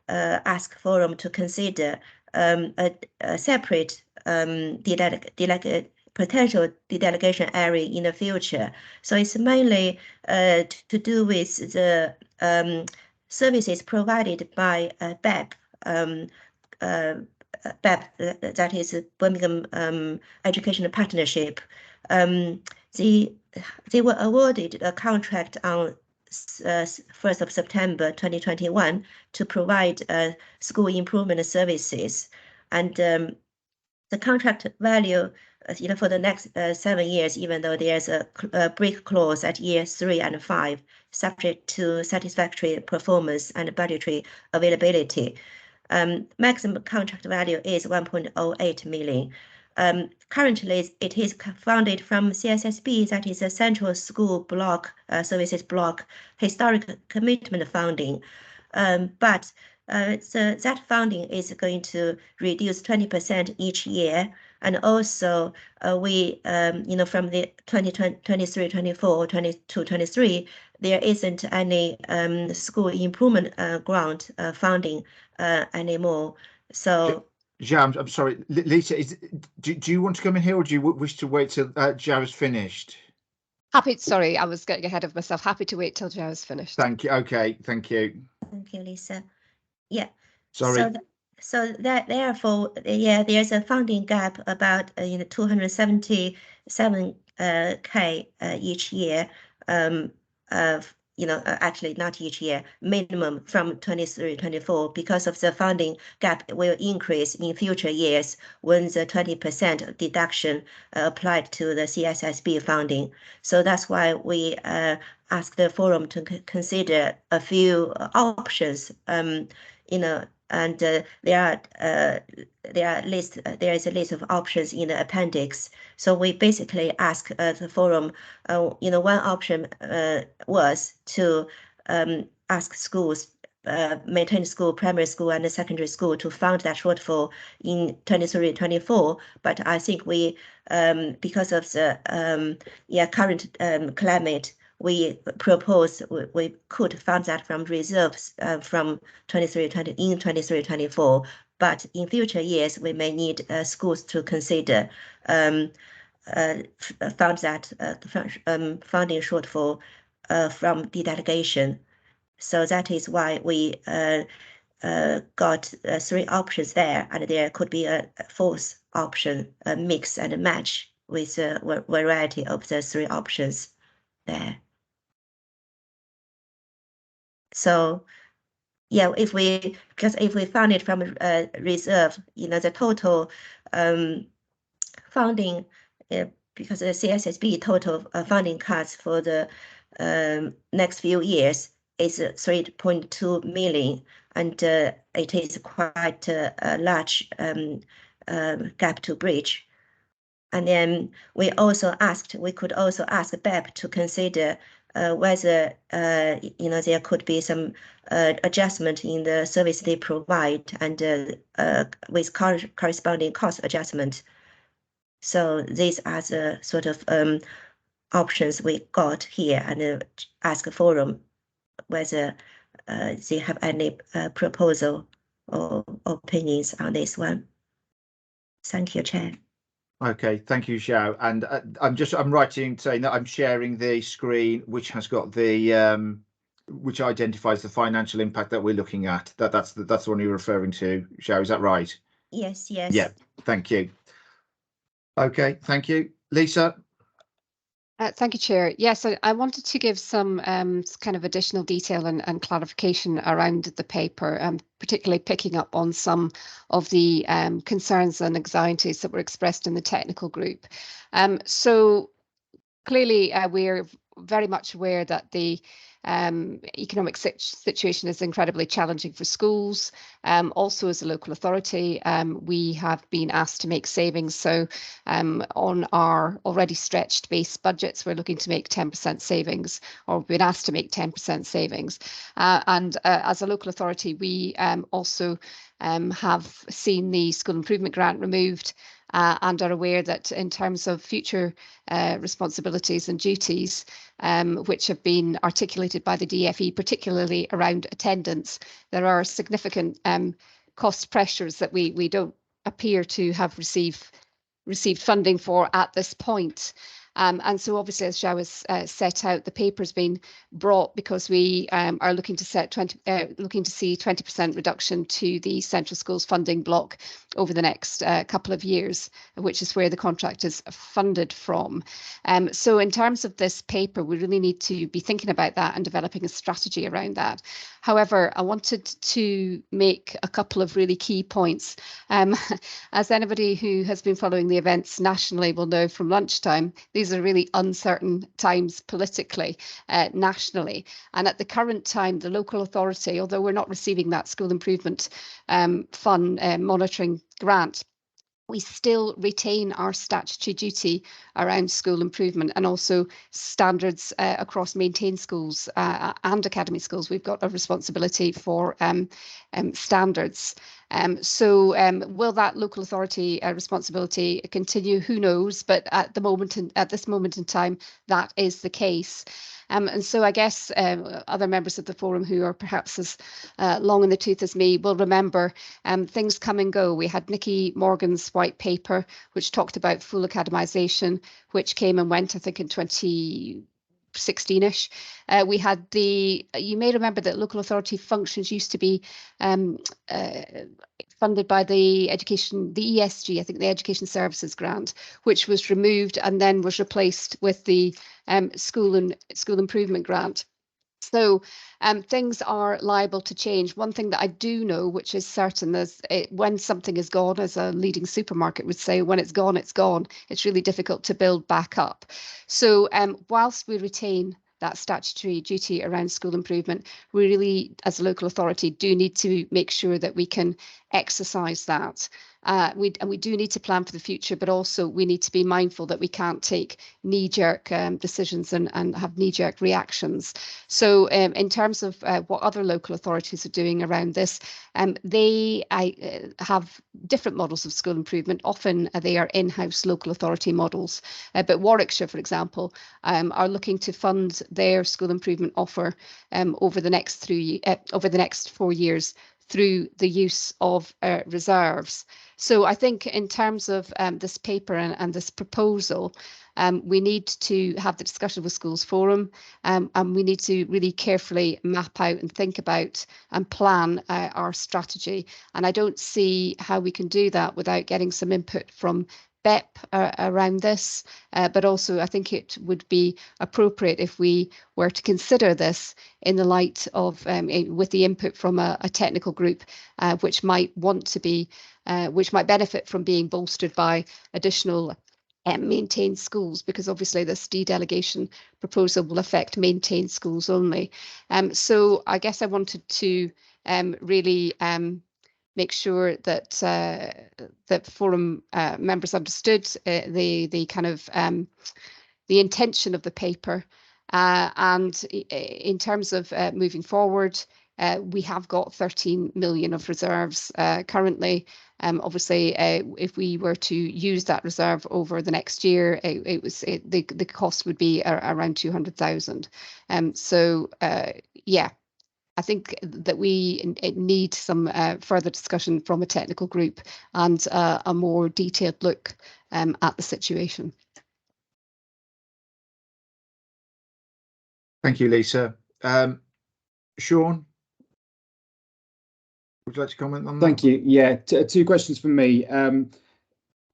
ask forum to consider a separate potential delegation area in the future. So it's mainly to do with the services provided by BEP, BEP, that is Birmingham Educational Partnership. They were awarded a contract on 1st of September 2021 to provide school improvement services. And the contract value, for the next 7 years, even though there's a break clause at year 3 and 5, subject to satisfactory performance and budgetary availability. Maximum contract value is 1.08 million. Currently, it is funded from CSSB, that is a Central School Block Services Block Historic Commitment Funding. But so that funding is going to reduce 20% each year. And also we, from the 23-24, 22-23, there isn't any school improvement grant funding anymore. So Jam, I'm sorry, Lisa, do you want to come in here, or do you wish to wait till Joe is finished? Sorry, I was getting ahead of myself. Happy to wait till Joe is finished. Thank you. Okay, thank you. Thank you, Lisa. Yeah. Sorry. So that therefore, yeah, there's a funding gap about 277k each year. Actually not each year, minimum from 23-24, because of the funding gap will increase in future years when the 20% deduction applied to the CSSB funding. So that's why we ask the forum to consider a few options. And there is a list of options in the appendix. So we basically ask the forum, one option was to ask schools, maintain school, primary school and secondary school to fund that shortfall in 23-24. But I think we, because of the current climate, we propose we could fund that from reserves from 23-24, but in future years we may need schools to consider fund that funding shortfall from the delegation. So that is why we got 3 options there, and there could be a 4th option, a mix and a match with a variety of the 3 options there. So yeah, if we fund it from reserve, the total funding, because the CSSB total funding cuts for the next few years is 3.2 million, and it is quite a large gap to bridge. And then we could also ask BEP to consider whether there could be some adjustment in the service they provide, and with corresponding cost adjustment. So these are the sort of options we got here, and ask the forum whether they have any proposal or opinions on this one. Thank you, Chair. Okay, thank you, Xiao. And I'm writing saying that I'm sharing the screen, which has got the which identifies the financial impact that we're looking at. That's the one you're referring to, Xiao. Is that right? Yes. Yes. Yeah. Thank you. Okay. Thank you, Lisa. Thank you, Chair. Yes, I wanted to give some kind of additional detail and clarification around the paper, particularly picking up on some of the concerns and anxieties that were expressed in the technical group. So clearly, we're very much aware that the economic situation is incredibly challenging for schools. Also, as a local authority, we have been asked to make savings. So on our already stretched base budgets, we're looking to make 10% savings, or we've been asked to make 10% savings. And as a local authority, we also have seen the school improvement grant removed, and are aware that in terms of future responsibilities and duties, which have been articulated by the DFE, particularly around attendance, there are significant cost pressures that we don't appear to have received funding for at this point. And so obviously, as Zhao has set out, the paper's been brought because we are looking to see 20% reduction to the Central Schools funding block over the next couple of years, which is where the contract is funded from. So in terms of this paper, we really need to be thinking about that and developing a strategy around that. However, I wanted to make a couple of really key points. As anybody who has been following the events nationally will know from lunchtime, these are really uncertain times politically, nationally. And at the current time, the local authority, although we're not receiving that school improvement fund monitoring grant, we still retain our statutory duty around school improvement and also standards across maintained schools and academy schools. We've got a responsibility for standards. So will that local authority responsibility continue? Who knows? But at this moment in time, that is the case. And so I guess other members of the forum who are perhaps as long in the tooth as me will remember things come and go. We had Nicky Morgan's white paper, which talked about full academisation, which came and went, I think, in 2016-ish. We had you may remember that local authority functions used to be funded by the ESG, I think the Education Services Grant, which was removed and then was replaced with the school improvement grant. So things are liable to change. One thing that I do know, which is certain, is when something is gone, as a leading supermarket would say, when it's gone, it's gone. It's really difficult to build back up. So whilst we retain that statutory duty around school improvement, we really, as a local authority, do need to make sure that we can exercise that. We do need to plan for the future, but also we need to be mindful that we can't take knee-jerk decisions and have knee-jerk reactions. So in terms of what other local authorities are doing around this, they have different models of school improvement. Often they are in-house local authority models. But Warwickshire, for example, are looking to fund their school improvement offer over the next 4 years through the use of reserves. So I think in terms of this paper and this proposal, we need to have the discussion with Schools Forum, and we need to really carefully map out and think about and plan our strategy. And I don't see how we can do that without getting some input from BEP around this, but also I think it would be appropriate if we were to consider this in the light of with the input from a technical group which might benefit from being bolstered by additional maintained schools, because obviously this dedelegation proposal will affect maintained schools only. So I guess I wanted to really make sure that that forum members understood the kind of the intention of the paper, and in terms of moving forward, we have got 13 million of reserves currently. Obviously, if we were to use that reserve over the next year, the cost would be around 200,000. So yeah. I think that we need some further discussion from a technical group and a more detailed look at the situation. Thank you, Lisa. Sean, would you like to comment on that? Thank you. Yeah, two questions from me. Can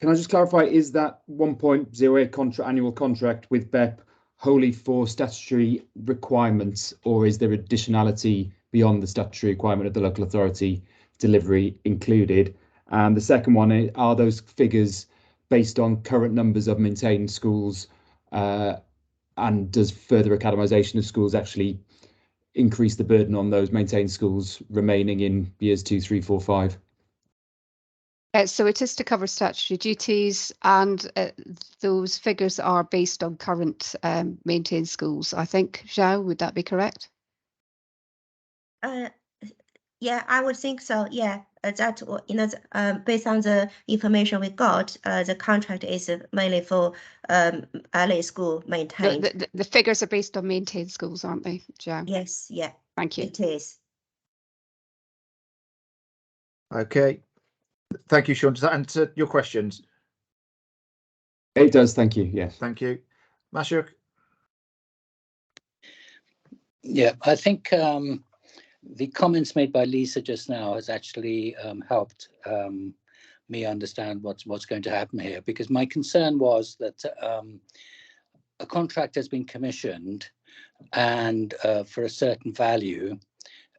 I just clarify, is that 1.08 annual contract with BEP wholly for statutory requirements, or is there additionality beyond the statutory requirement of the local authority delivery included? And the second one, are those figures based on current numbers of maintained schools, and does further academisation of schools actually increase the burden on those maintained schools remaining in years 2, 3, 4, 5? So it is to cover statutory duties, and those figures are based on current maintained schools. I think, Zhao, would that be correct? Yeah, I would think so. Yeah, that based on the information we got, the contract is mainly for early school maintained. The figures are based on maintained schools, aren't they, Zhao? Yes. Yeah. Thank you. It is. Okay. Thank you, Sean. Does that answer your questions? It does. Thank you. Yes. Thank you. Mashuk? Yeah, I think the comments made by Lisa just now has actually helped me understand what's going to happen here, because my concern was that a contract has been commissioned and for a certain value.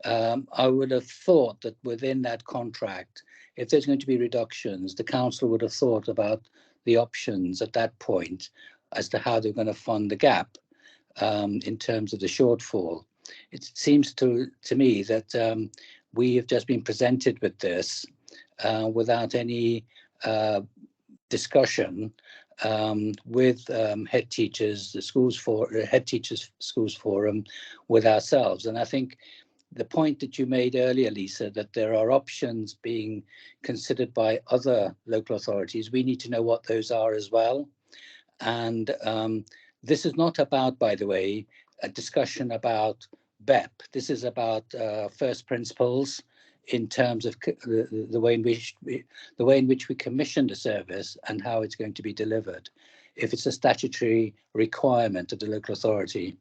I would have thought that within that contract, if there's going to be reductions, the council would have thought about the options at that point as to how they're going to fund the gap in terms of the shortfall. It seems to me that we have just been presented with this without any discussion with head teachers, the schools forum, with ourselves. And I think the point that you made earlier, Lisa, that there are options being considered by other local authorities, we need to know what those are as well. And this is not about, by the way, a discussion about BEP. This is about first principles in terms of the way in which we commission the service and how it's going to be delivered, if it's a statutory requirement of the local authority.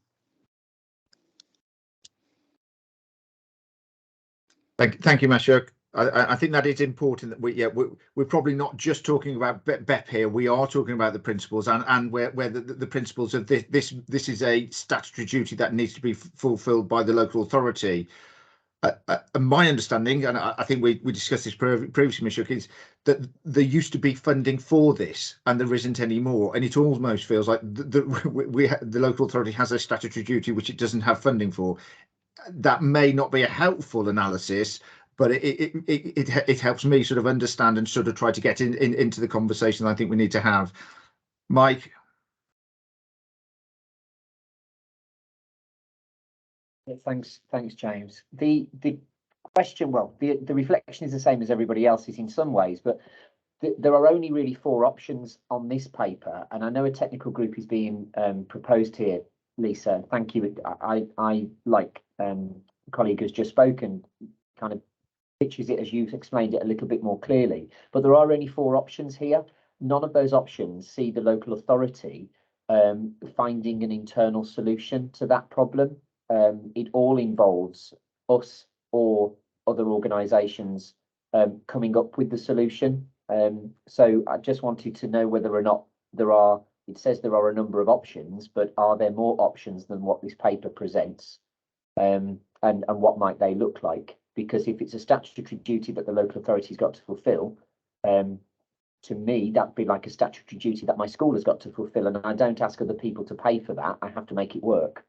Thank you, Mashuk. I think that is important that we're probably not just talking about BEP here. We are talking about the principles and where the principles of this is a statutory duty that needs to be fulfilled by the local authority. My understanding, and I think we discussed this previously, Mashuk, is that there used to be funding for this and there isn't any more, and it almost feels like the local authority has a statutory duty which it doesn't have funding for. That may not be a helpful analysis, but it helps me sort of understand and sort of try to get into the conversation I think we need to have. Mike? Thanks, James. The question, well, the reflection is the same as everybody else's in some ways, but there are only really 4 options on this paper, and I know a technical group is being proposed here, Lisa. Thank you. I like colleague has just spoken, kind of pictures it as you've explained it a little bit more clearly. But there are only 4 options here. None of those options see the local authority finding an internal solution to that problem. It all involves us or other organisations coming up with the solution. So I just wanted to know whether or not there are, it says there are a number of options, but are there more options than what this paper presents? And what might they look like? Because if it's a statutory duty that the local authority's got to fulfil, to me, that'd be like a statutory duty that my school has got to fulfil, and I don't ask other people to pay for that. I have to make it work.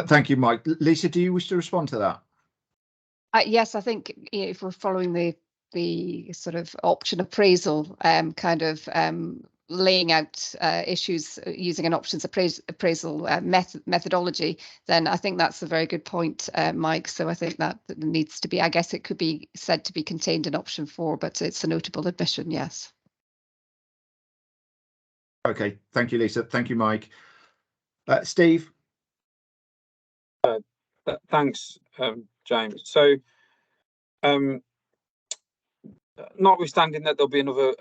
Thank you, Mike. Lisa, do you wish to respond to that? Yes, I think if we're following the sort of option appraisal kind of laying out issues using an options appraisal methodology, then I think that's a very good point, Mike. So I think that needs to be, I guess it could be said to be contained in option 4, but it's a notable admission, yes. Okay, thank you, Lisa. Thank you, Mike. Steve? Thanks, James. So, notwithstanding that there'll be another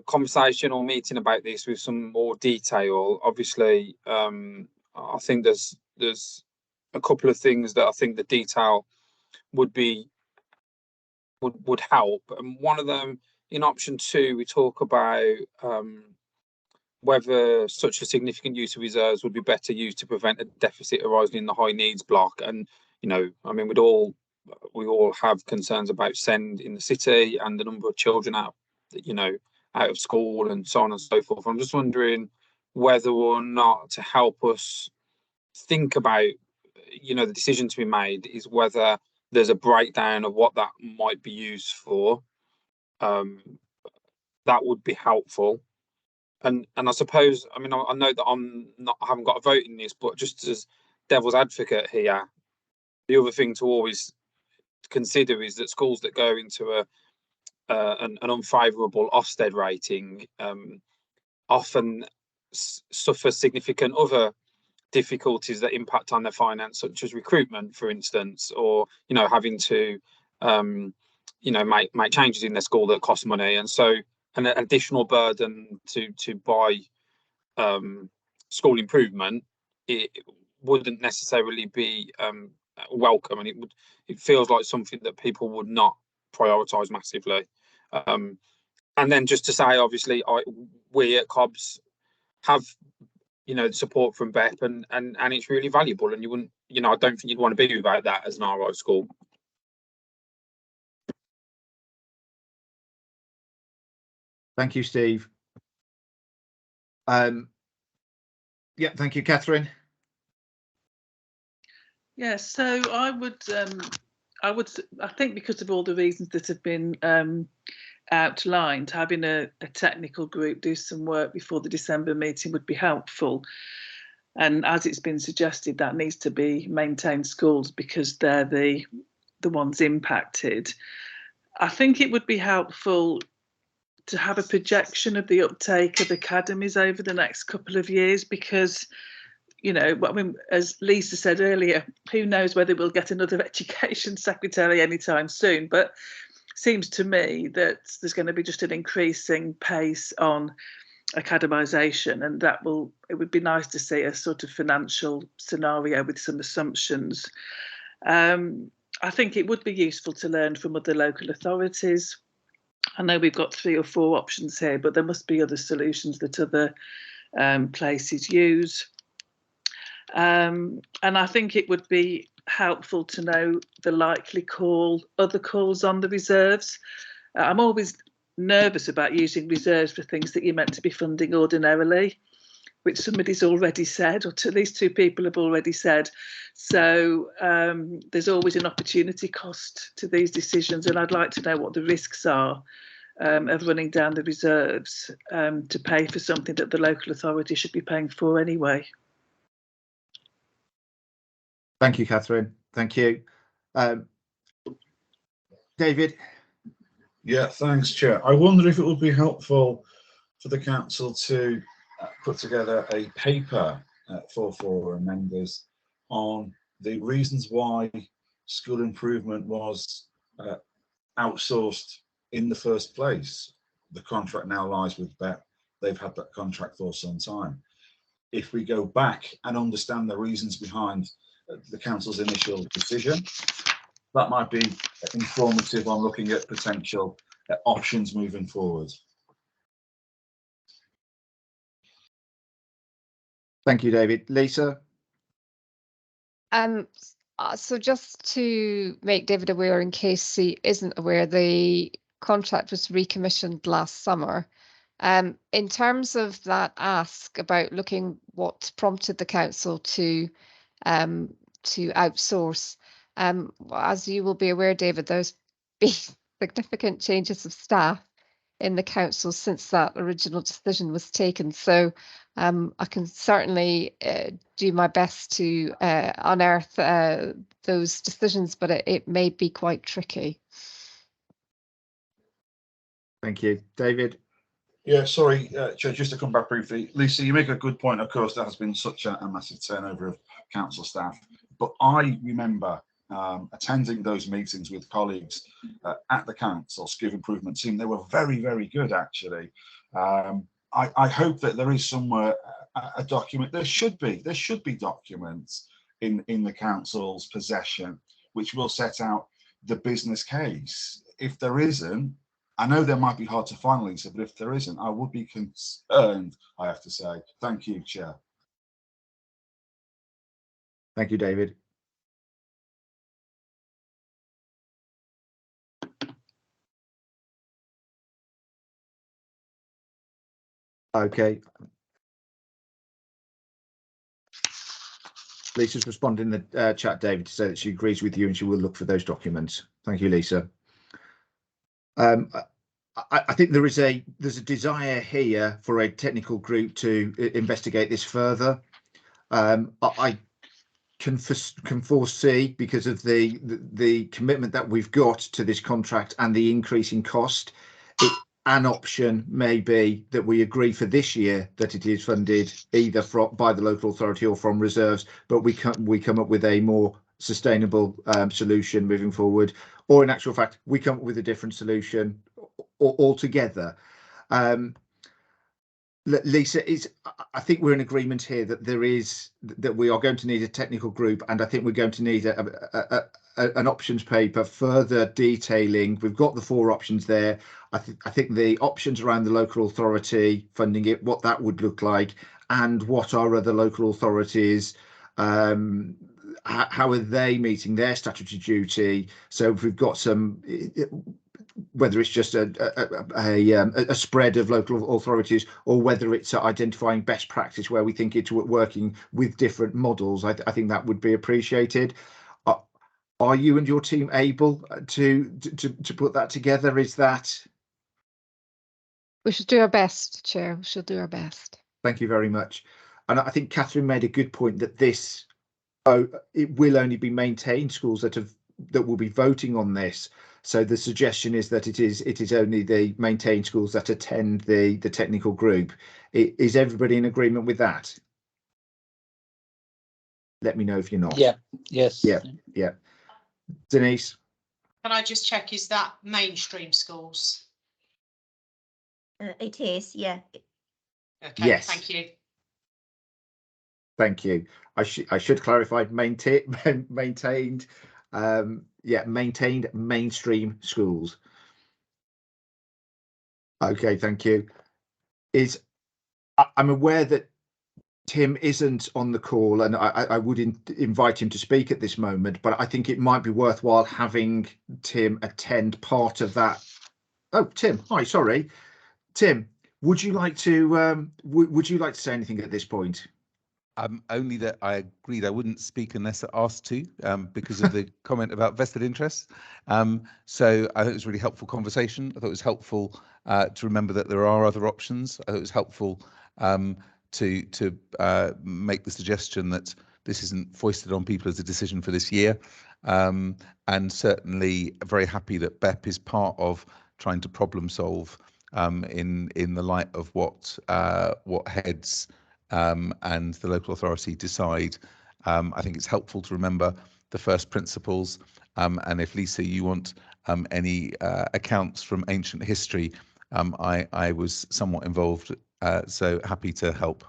conversation or meeting about this with some more detail, obviously, I think there's a couple of things that I think the detail would help. And one of them, in option 2, we talk about whether such a significant use of reserves would be better used to prevent a deficit arising in the high needs block. And, you know, I mean, we all have concerns about SEND in the city and the number of children out of school and so on and so forth. I'm just wondering whether or not, to help us think about, the decision to be made, is whether there's a breakdown of what that might be used for. That would be helpful. And I suppose, I mean, I know that I haven't got a vote in this, but just as devil's advocate here, the other thing to always consider is that schools that go into an unfavourable Ofsted rating often suffer significant other difficulties that impact on their finance, such as recruitment, for instance, or having to make changes in their school that cost money. And so an additional burden to buy school improvement, it wouldn't necessarily be welcome, and it feels like something that people would not prioritise massively. And then just to say, obviously, we at Cobbs have, you know, support from BEP, and it's really valuable, and you wouldn't, you know, I don't think you'd want to be without that as an RI school. Thank you, Steve. Yeah, thank you, Catherine. Yeah, so I think because of all the reasons that have been outlined, having a technical group do some work before the December meeting would be helpful. And as it's been suggested, that needs to be maintained schools because they're the ones impacted. I think it would be helpful to have a projection of the uptake of academies over the next couple of years, because, you know, I mean, as Lisa said earlier, who knows whether we'll get another education secretary anytime soon, but seems to me that there's going to be just an increasing pace on academisation, and it would be nice to see a sort of financial scenario with some assumptions. I think it would be useful to learn from other local authorities. I know we've got 3 or 4 options here, but there must be other solutions that other places use. And I think it would be helpful to know the likely other calls on the reserves. I'm always nervous about using reserves for things that you're meant to be funding ordinarily, which somebody's already said, or at least 2 people have already said. So there's always an opportunity cost to these decisions, and I'd like to know what the risks are of running down the reserves to pay for something that the local authority should be paying for anyway. Thank you, Catherine. Thank you. David? Yeah, thanks, Chair. I wonder if it would be helpful for the council to put together a paper for members on the reasons why school improvement was outsourced in the first place. The contract now lies with BEP. They've had that contract for some time. If we go back and understand the reasons behind the council's initial decision, that might be informative on looking at potential options moving forward. Thank you, David. Lisa? So just to make David aware, in case he isn't aware, the contract was recommissioned last summer. In terms of that ask about looking what prompted the council to outsource, as you will be aware, David, there's been significant changes of staff in the council since that original decision was taken. So I can certainly do my best to unearth those decisions, but it may be quite tricky. Thank you. David? Yeah, sorry, Chair, just to come back briefly. Lisa, you make a good point. Of course, there has been such a massive turnover of council staff. But I remember attending those meetings with colleagues at the council school improvement team. They were very, very good, actually. I hope that there is somewhere a document. There should be documents in the council's possession which will set out the business case. If there isn't, I know they might be hard to find, Lisa, but if there isn't, I would be concerned, I have to say. Thank you, Chair. Thank you, David. Okay. Lisa's responded in the chat, David, to say that she agrees with you and she will look for those documents. Thank you, Lisa. I think there's a desire here for a technical group to investigate this further. I can foresee, because of the commitment that we've got to this contract and the increase in cost, an option may be that we agree for this year that it is funded either by the local authority or from reserves, but we come up with a more sustainable solution moving forward, or in actual fact we come up with a different solution altogether. Lisa, I think we're in agreement here that we are going to need a technical group, and I think we're going to need an options paper further detailing. We've got the 4 options there. I think the options around the local authority funding it, what that would look like, and what are other local authorities, how are they meeting their statutory duty. So if we've got some, whether it's just a spread of local authorities, or whether it's identifying best practice where we think it's working with different models, I think that would be appreciated. Are you and your team able to put that together? Is that? We should do our best, Chair. We should do our best. Thank you very much. And I think Catherine made a good point that this, it will only be maintained schools that will be voting on this. So the suggestion is that it is only the maintained schools that attend the technical group. Is everybody in agreement with that? Let me know if you're not. Yeah. Yes. Yeah. Denise? Can I just check, is that mainstream schools? It is, yeah. Okay, yes. Thank you. Thank you. I should clarify maintained. Maintained mainstream schools. Okay, thank you. I'm aware that Tim isn't on the call, and I would invite him to speak at this moment, but I think it might be worthwhile having Tim attend part of that. Oh, Tim, hi, sorry. Tim, would you like to say anything at this point? Only that I agreed I wouldn't speak unless asked to, because of the comment about vested interests. So I think it was a really helpful conversation. I thought it was helpful to remember that there are other options. I thought it was helpful to make the suggestion that this isn't foisted on people as a decision for this year. And certainly very happy that BEP is part of trying to problem solve in the light of what heads and the local authority decide. I think it's helpful to remember the first principles. And if Lisa, you want any accounts from ancient history, I was somewhat involved, so happy to help.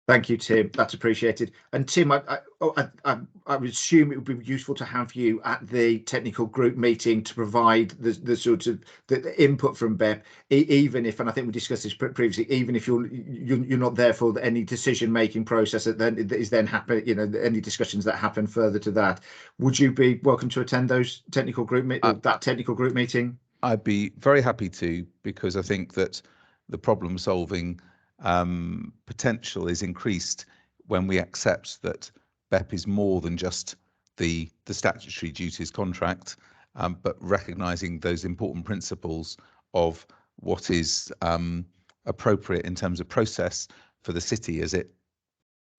Thank you, Tim. That's appreciated. And Tim, I would assume it would be useful to have you at the technical group meeting to provide the sort of the input from BEP, even if, and I think we discussed this previously, even if you're not there for any decision-making process that then happen, any discussions that happen further to that. Would you be welcome to attend those technical group that technical group meeting? I'd be very happy to, because I think that the problem solving potential is increased when we accept that BEP is more than just the statutory duties contract, but recognising those important principles of what is appropriate in terms of process for the city as it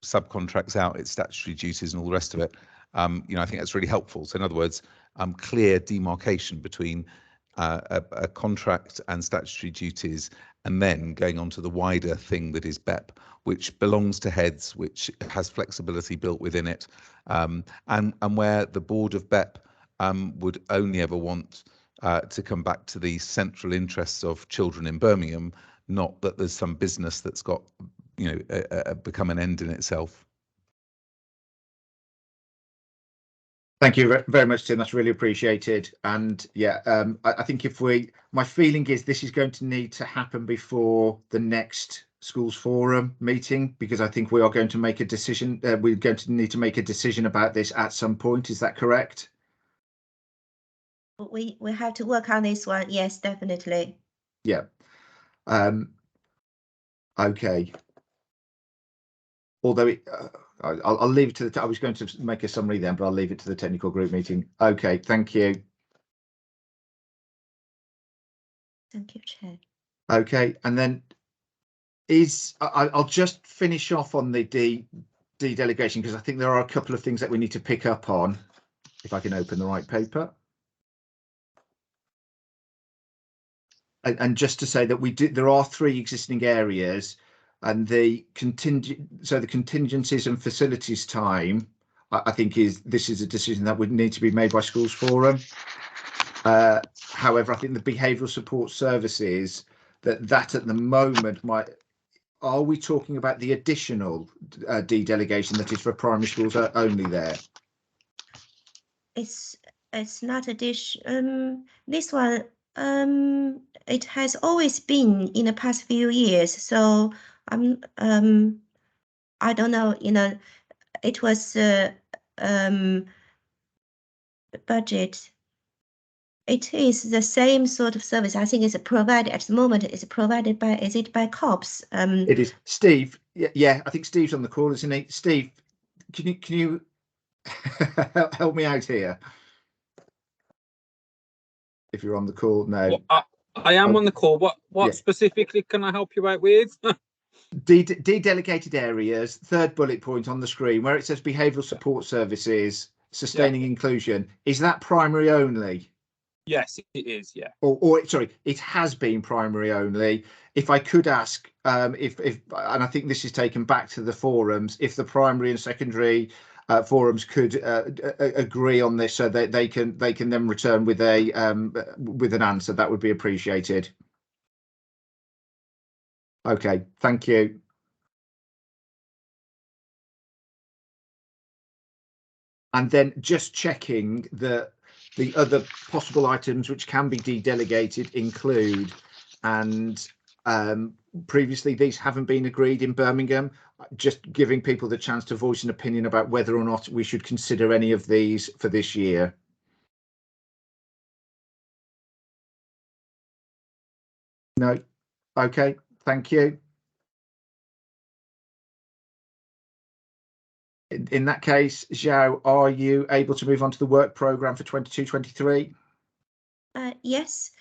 subcontracts out its statutory duties and all the rest of it. I think that's really helpful. So in other words, clear demarcation between a contract and statutory duties, and then going on to the wider thing that is BEP, which belongs to heads, which has flexibility built within it, and where the board of BEP would only ever want to come back to the central interests of children in Birmingham, not that there's some business that's got, become an end in itself. Thank you very much, Tim. That's really appreciated. And yeah, I think my feeling is this is going to need to happen before the next schools forum meeting, because I think we are going to make a decision. We're going to need to make a decision about this at some point. Is that correct? We have to work on this one. Yes, definitely. Yeah. Okay. Although I'll leave it to I was going to make a summary then, but I'll leave it to the technical group meeting. Okay, thank you. Thank you, Chair. Okay, and then I'll just finish off on the delegation, because I think there are a couple of things that we need to pick up on, if I can open the right paper. And just to say that there are 3 existing areas, and the contingencies and facilities time, I think this is a decision that would need to be made by schools forum. However, I think the behavioural support services, that at the moment might. Are we talking about the additional de-delegation that is for primary schools only there? It's not addition. This one, it has always been in the past few years. So I don't know. It was budget. It is the same sort of service. I think it's provided at the moment. It's provided by. Is it by COPS? It is. Steve. Yeah, I think Steve's on the call, isn't he? Steve, can you help me out here? If you're on the call, no. Well, I am on the call. What specifically can I help you out with? De-delegated areas, third bullet point on the screen where it says behavioural support services, sustaining inclusion. Is that primary only? Yes, it is. Yeah. Or sorry, it has been primary only. If I could ask, if and I think this is taken back to the forums, if the primary and secondary forums could agree on this, so that they can then return with an answer, that would be appreciated. Okay, thank you. And then just checking that the other possible items which can be de-delegated include, and previously these haven't been agreed in Birmingham, just giving people the chance to voice an opinion about whether or not we should consider any of these for this year. No. Okay, thank you. In that case, Zhao, are you able to move on to the work programme for 22-23? Yes,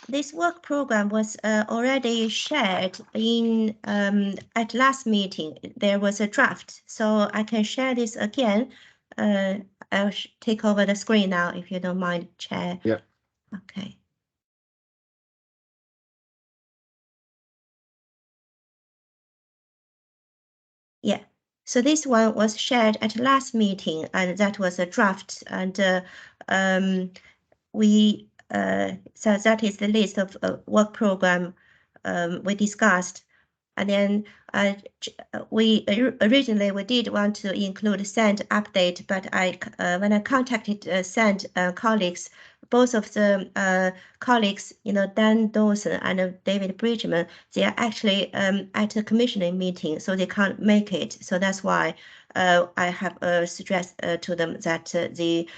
this work programme was already shared in at last meeting. There was a draft, so I can share this again. I'll take over the screen now, if you don't mind, Chair. Yep. Okay. Yeah. So this one was shared at last meeting, and that was a draft. And so that is the list of work program we discussed. And then we originally did want to include SEND update, but when I contacted SEND colleagues, both of the colleagues, Dan Dawson and David Bridgman, they are actually at a commissioning meeting, so they can't make it. So that's why I have stressed to them that they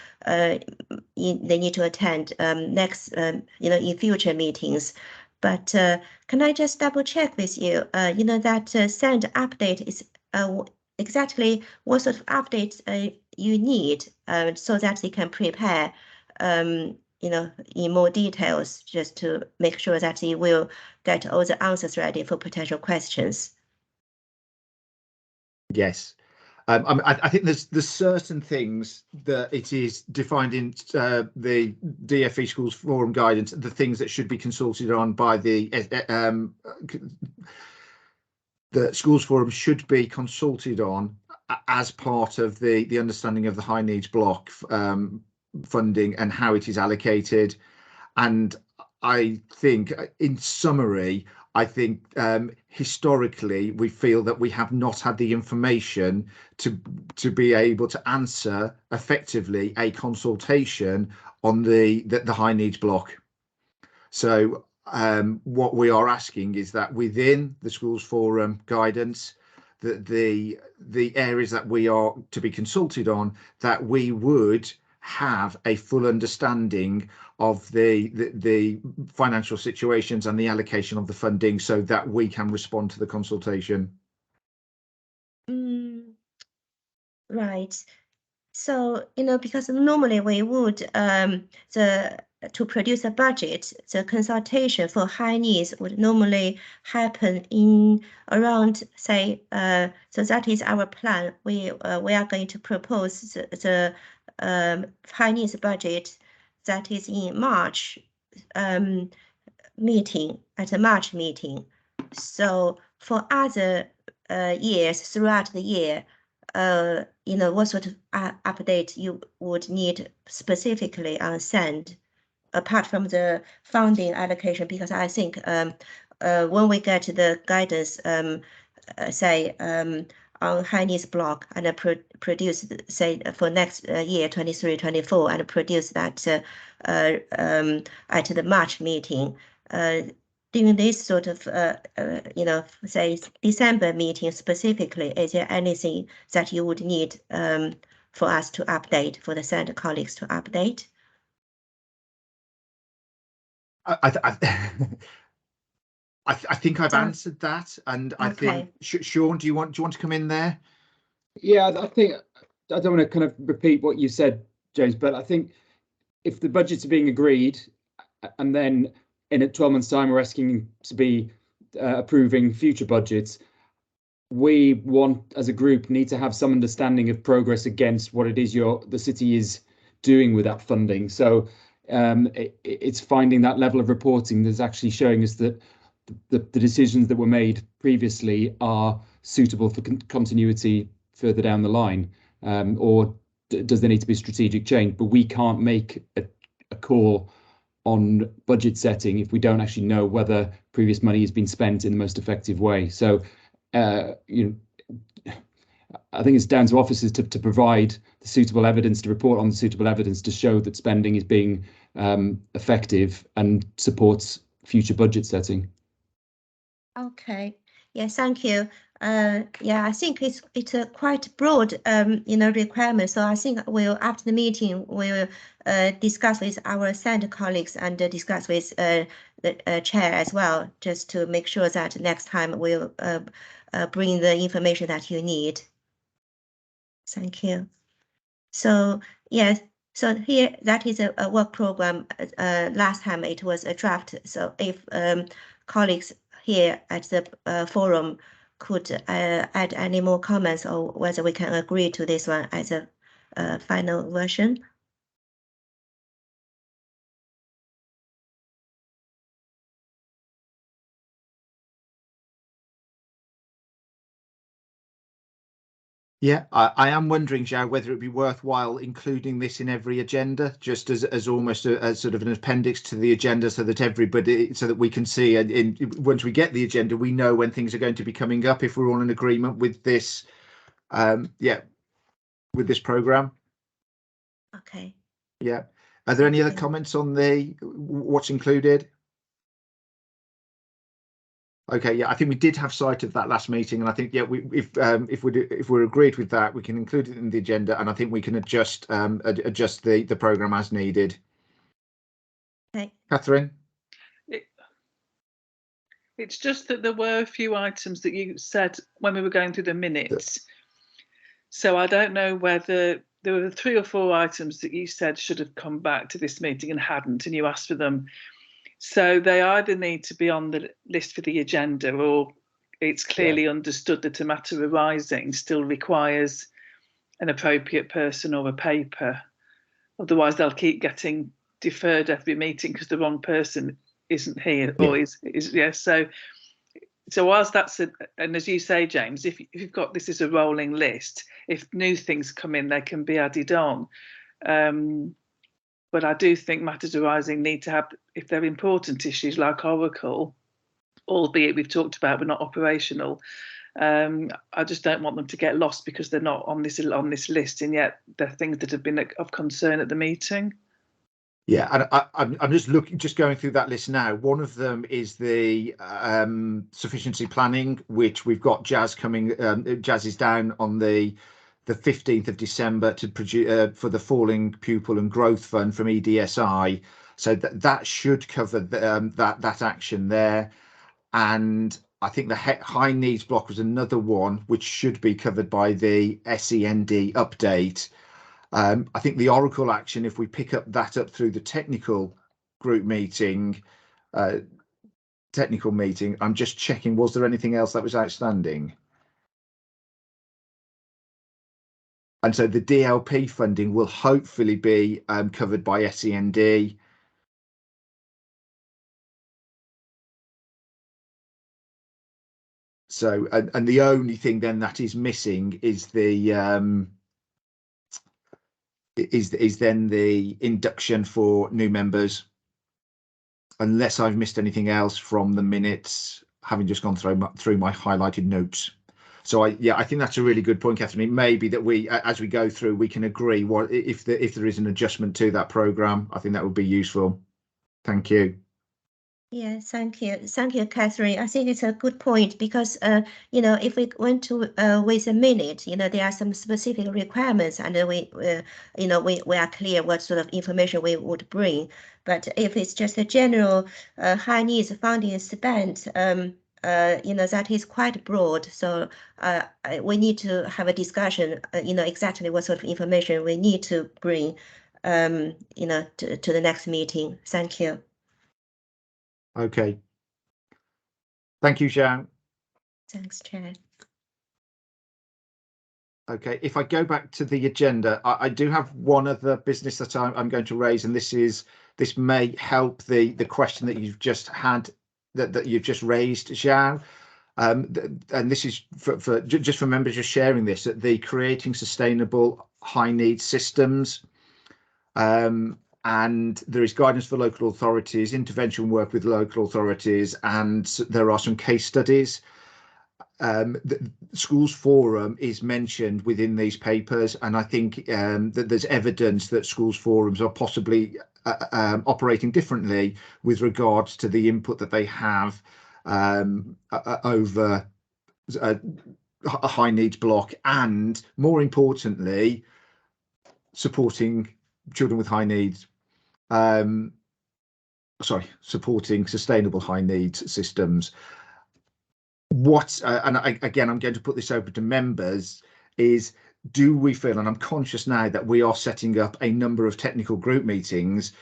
need to attend next, in future meetings. But can I just double check with you? That SEND update is exactly what sort of updates you need so that they can prepare, in more details, just to make sure that they will get all the answers ready for potential questions. Yes. I think there's certain things that it is defined in the DFE Schools Forum guidance, the things that should be consulted on by the Schools Forum should be consulted on as part of the understanding of the high needs block funding and how it is allocated. And I think, in summary, I think historically we feel that we have not had the information to be able to answer effectively a consultation on the high needs block. So what we are asking is that within the Schools Forum guidance, that the areas that we are to be consulted on, that we would have a full understanding of the financial situations and the allocation of the funding, so that we can respond to the consultation. Right. So, because normally we would to produce a budget, the consultation for high needs would normally happen in around, say, so that is our plan. We are going to propose the high needs budget that is in March meeting, at a March meeting. So for other years throughout the year, what sort of update you would need specifically on SEND? apart from the funding allocation, because I think when we get the guidance, say on high needs block and produce, say for next year 23-24, and produce that at the March meeting, during this sort of say December meeting specifically, is there anything that you would need for us to update, for the Senate colleagues to update? I think I've answered that, and I think Sean, do you want to come in there? Yeah, I think I don't want to kind of repeat what you said, James, but I think if the budgets are being agreed, and then in 12 months' time we're asking to be approving future budgets, we want, as a group, need to have some understanding of progress against what it is the city is doing with that funding. So it's finding that level of reporting that's actually showing us that the decisions that were made previously are suitable for continuity further down the line, or does there need to be strategic change? But we can't make a call on budget setting if we don't actually know whether previous money has been spent in the most effective way. So I think it's down to officers to provide the suitable evidence, to report on the suitable evidence to show that spending is being effective and supports future budget setting. Okay. Yeah, thank you. Yeah, I think it's a quite broad requirement. So I think after the meeting we'll discuss with our Senate colleagues and discuss with the chair as well, just to make sure that next time we'll bring the information that you need. Thank you. So yes, so here that is a work program. Last time it was a draft. So if colleagues here at the forum could add any more comments, or whether we can agree to this one as a final version. Yeah, I am wondering, Zhao, whether it'd be worthwhile including this in every agenda, just as almost as sort of an appendix to the agenda, so that everybody, so that we can see, and once we get the agenda, we know when things are going to be coming up, if we're all in agreement with this, with this program. Okay. Yeah. Are there any other comments on what's included? Okay, yeah, I think we did have sight of that last meeting, and I think if we're agreed with that, we can include it in the agenda, and I think we can adjust the program as needed. Okay. Catherine? It's just that there were a few items that you said when we were going through the minutes. So I don't know whether there were 3 or 4 items that you said should have come back to this meeting and hadn't, and you asked for them. So they either need to be on the list for the agenda, or it's clearly understood that a matter arising still requires an appropriate person or a paper. Otherwise, they'll keep getting deferred every meeting because the wrong person isn't here, or is. So whilst that's and as you say, James, if you've got this as a rolling list, if new things come in, they can be added on. But I do think matters arising need to have, if they're important issues like Oracle, albeit we've talked about but not operational, I just don't want them to get lost because they're not on this list, and yet they're things that have been of concern at the meeting. Yeah, and I'm just going through that list now. One of them is the sufficiency planning, which we've got Jazz coming. Jazz is down on the 15th of December to produce for the Falling Pupil and Growth Fund from EDSI. So that should cover that action there. And I think the high needs block was another one which should be covered by the SEND update. I think the Oracle action, if we pick that up through the technical group meeting, I'm just checking, was there anything else that was outstanding? And so the DLP funding will hopefully be covered by SEND. So, and the only thing then that is missing is the is then the induction for new members. unless I've missed anything else from the minutes, having just gone through my highlighted notes. So I think that's a really good point, Catherine. It may be that we, as we go through, we can agree what if there is an adjustment to that programme. I think that would be useful. Thank you. Yeah, thank you, Catherine. I think it's a good point because, if we went to with a minute, there are some specific requirements, and we are clear what sort of information we would bring. But if it's just a general high needs funding spent, that is quite broad. So we need to have a discussion, exactly what sort of information we need to bring, to the next meeting. Thank you. Okay. Thank you, Jean. Thanks, Chair. Okay, if I go back to the agenda, I do have one other business that I'm going to raise, and this may help the question that you've just had, that you've just raised, Jean. And this is just for members just sharing this, that the creating sustainable high needs systems. And there is guidance for local authorities, intervention work with local authorities, and there are some case studies. The Schools Forum is mentioned within these papers, and I think that there's evidence that schools forums are possibly operating differently with regards to the input that they have over a high needs block, and more importantly, supporting children with high needs. Supporting sustainable high needs systems. And again, I'm going to put this open to members, is do we feel, and I'm conscious now that we are setting up a number of technical group meetings,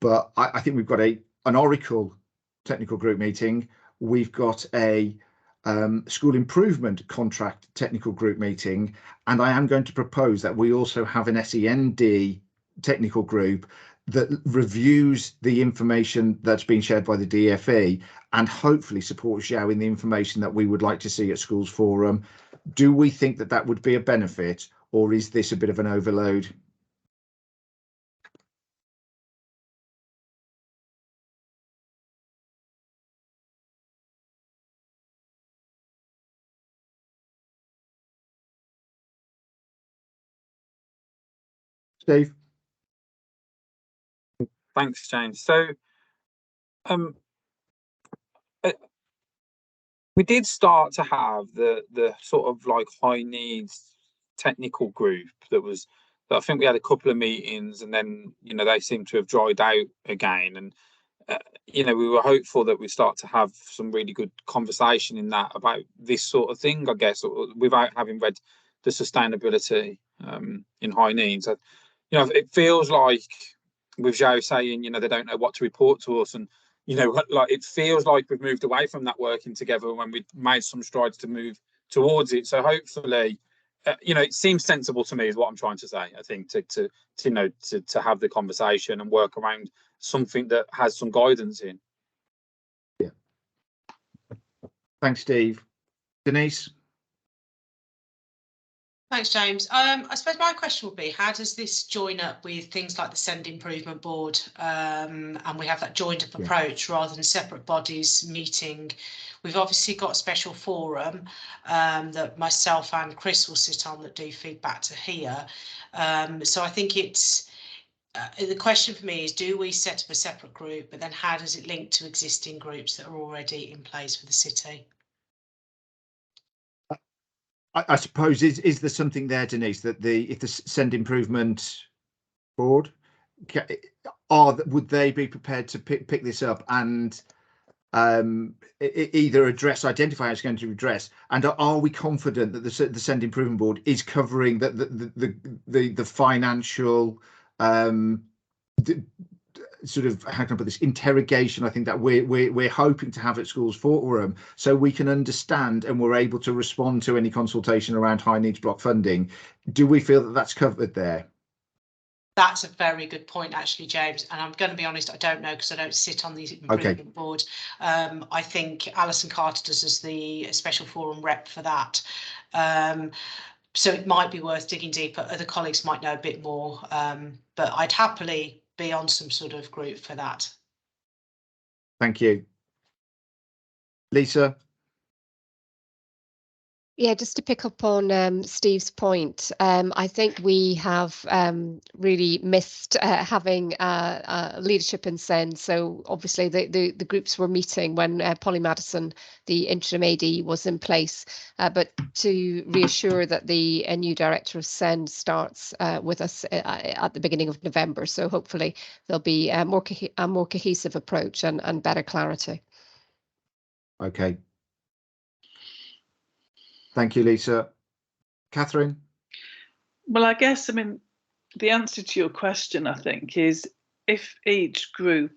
but I think we've got an Oracle technical group meeting, we've got a school improvement contract technical group meeting, and I am going to propose that we also have an SEND technical group that reviews the information that's been shared by the DFE and hopefully supports Xiao in the information that we would like to see at Schools Forum. Do we think that that would be a benefit, or is this a bit of an overload? Steve? Thanks, James. So we did start to have the sort of like high needs technical group that I think we had a couple of meetings, and then they seem to have dried out again, and we were hopeful that we start to have some really good conversation in that about this sort of thing, I guess, without having read the sustainability in high needs. It feels like with Zhao saying, they don't know what to report to us, and like it feels like we've moved away from that working together when we made some strides to move towards it. So hopefully, it seems sensible to me, is what I'm trying to say. I think to have the conversation and work around something that has some guidance in. Yeah. Thanks, Steve. Denise? Thanks, James. I suppose my question would be, how does this join up with things like the SEND Improvement Board, and we have that joined up approach rather than separate bodies meeting? We've obviously got a special forum that myself and Chris will sit on that do feedback to here. So I think it's the question for me is, do we set up a separate group, but then how does it link to existing groups that are already in place for the city? I suppose is there something there, Denise, that if the SEND Improvement Board would they be prepared to pick this up and either identify how it's going to address, and are we confident that the SEND Improvement Board is covering the financial sort of, how can I put this, interrogation, I think, that we're hoping to have at Schools Forum, so we can understand and we're able to respond to any consultation around high needs block funding? Do we feel that that's covered there? That's a very good point, actually, James. And I'm going to be honest, I don't know, because I don't sit on the improvement board. I think Alison Carter does as the special forum rep for that. So it might be worth digging deeper. Other colleagues might know a bit more, but I'd happily be on some sort of group for that. Thank you. Lisa? Yeah, just to pick up on Steve's point, I think we have really missed having leadership in SEND. So obviously the groups were meeting when Polly Madison, the interim AD, was in place. But to reassure that the new director of SEND starts with us at the beginning of November. So hopefully there'll be a more cohesive approach and better clarity. Okay. Thank you, Lisa. Catherine? Well, I guess, I mean, the answer to your question, I think, is if each group,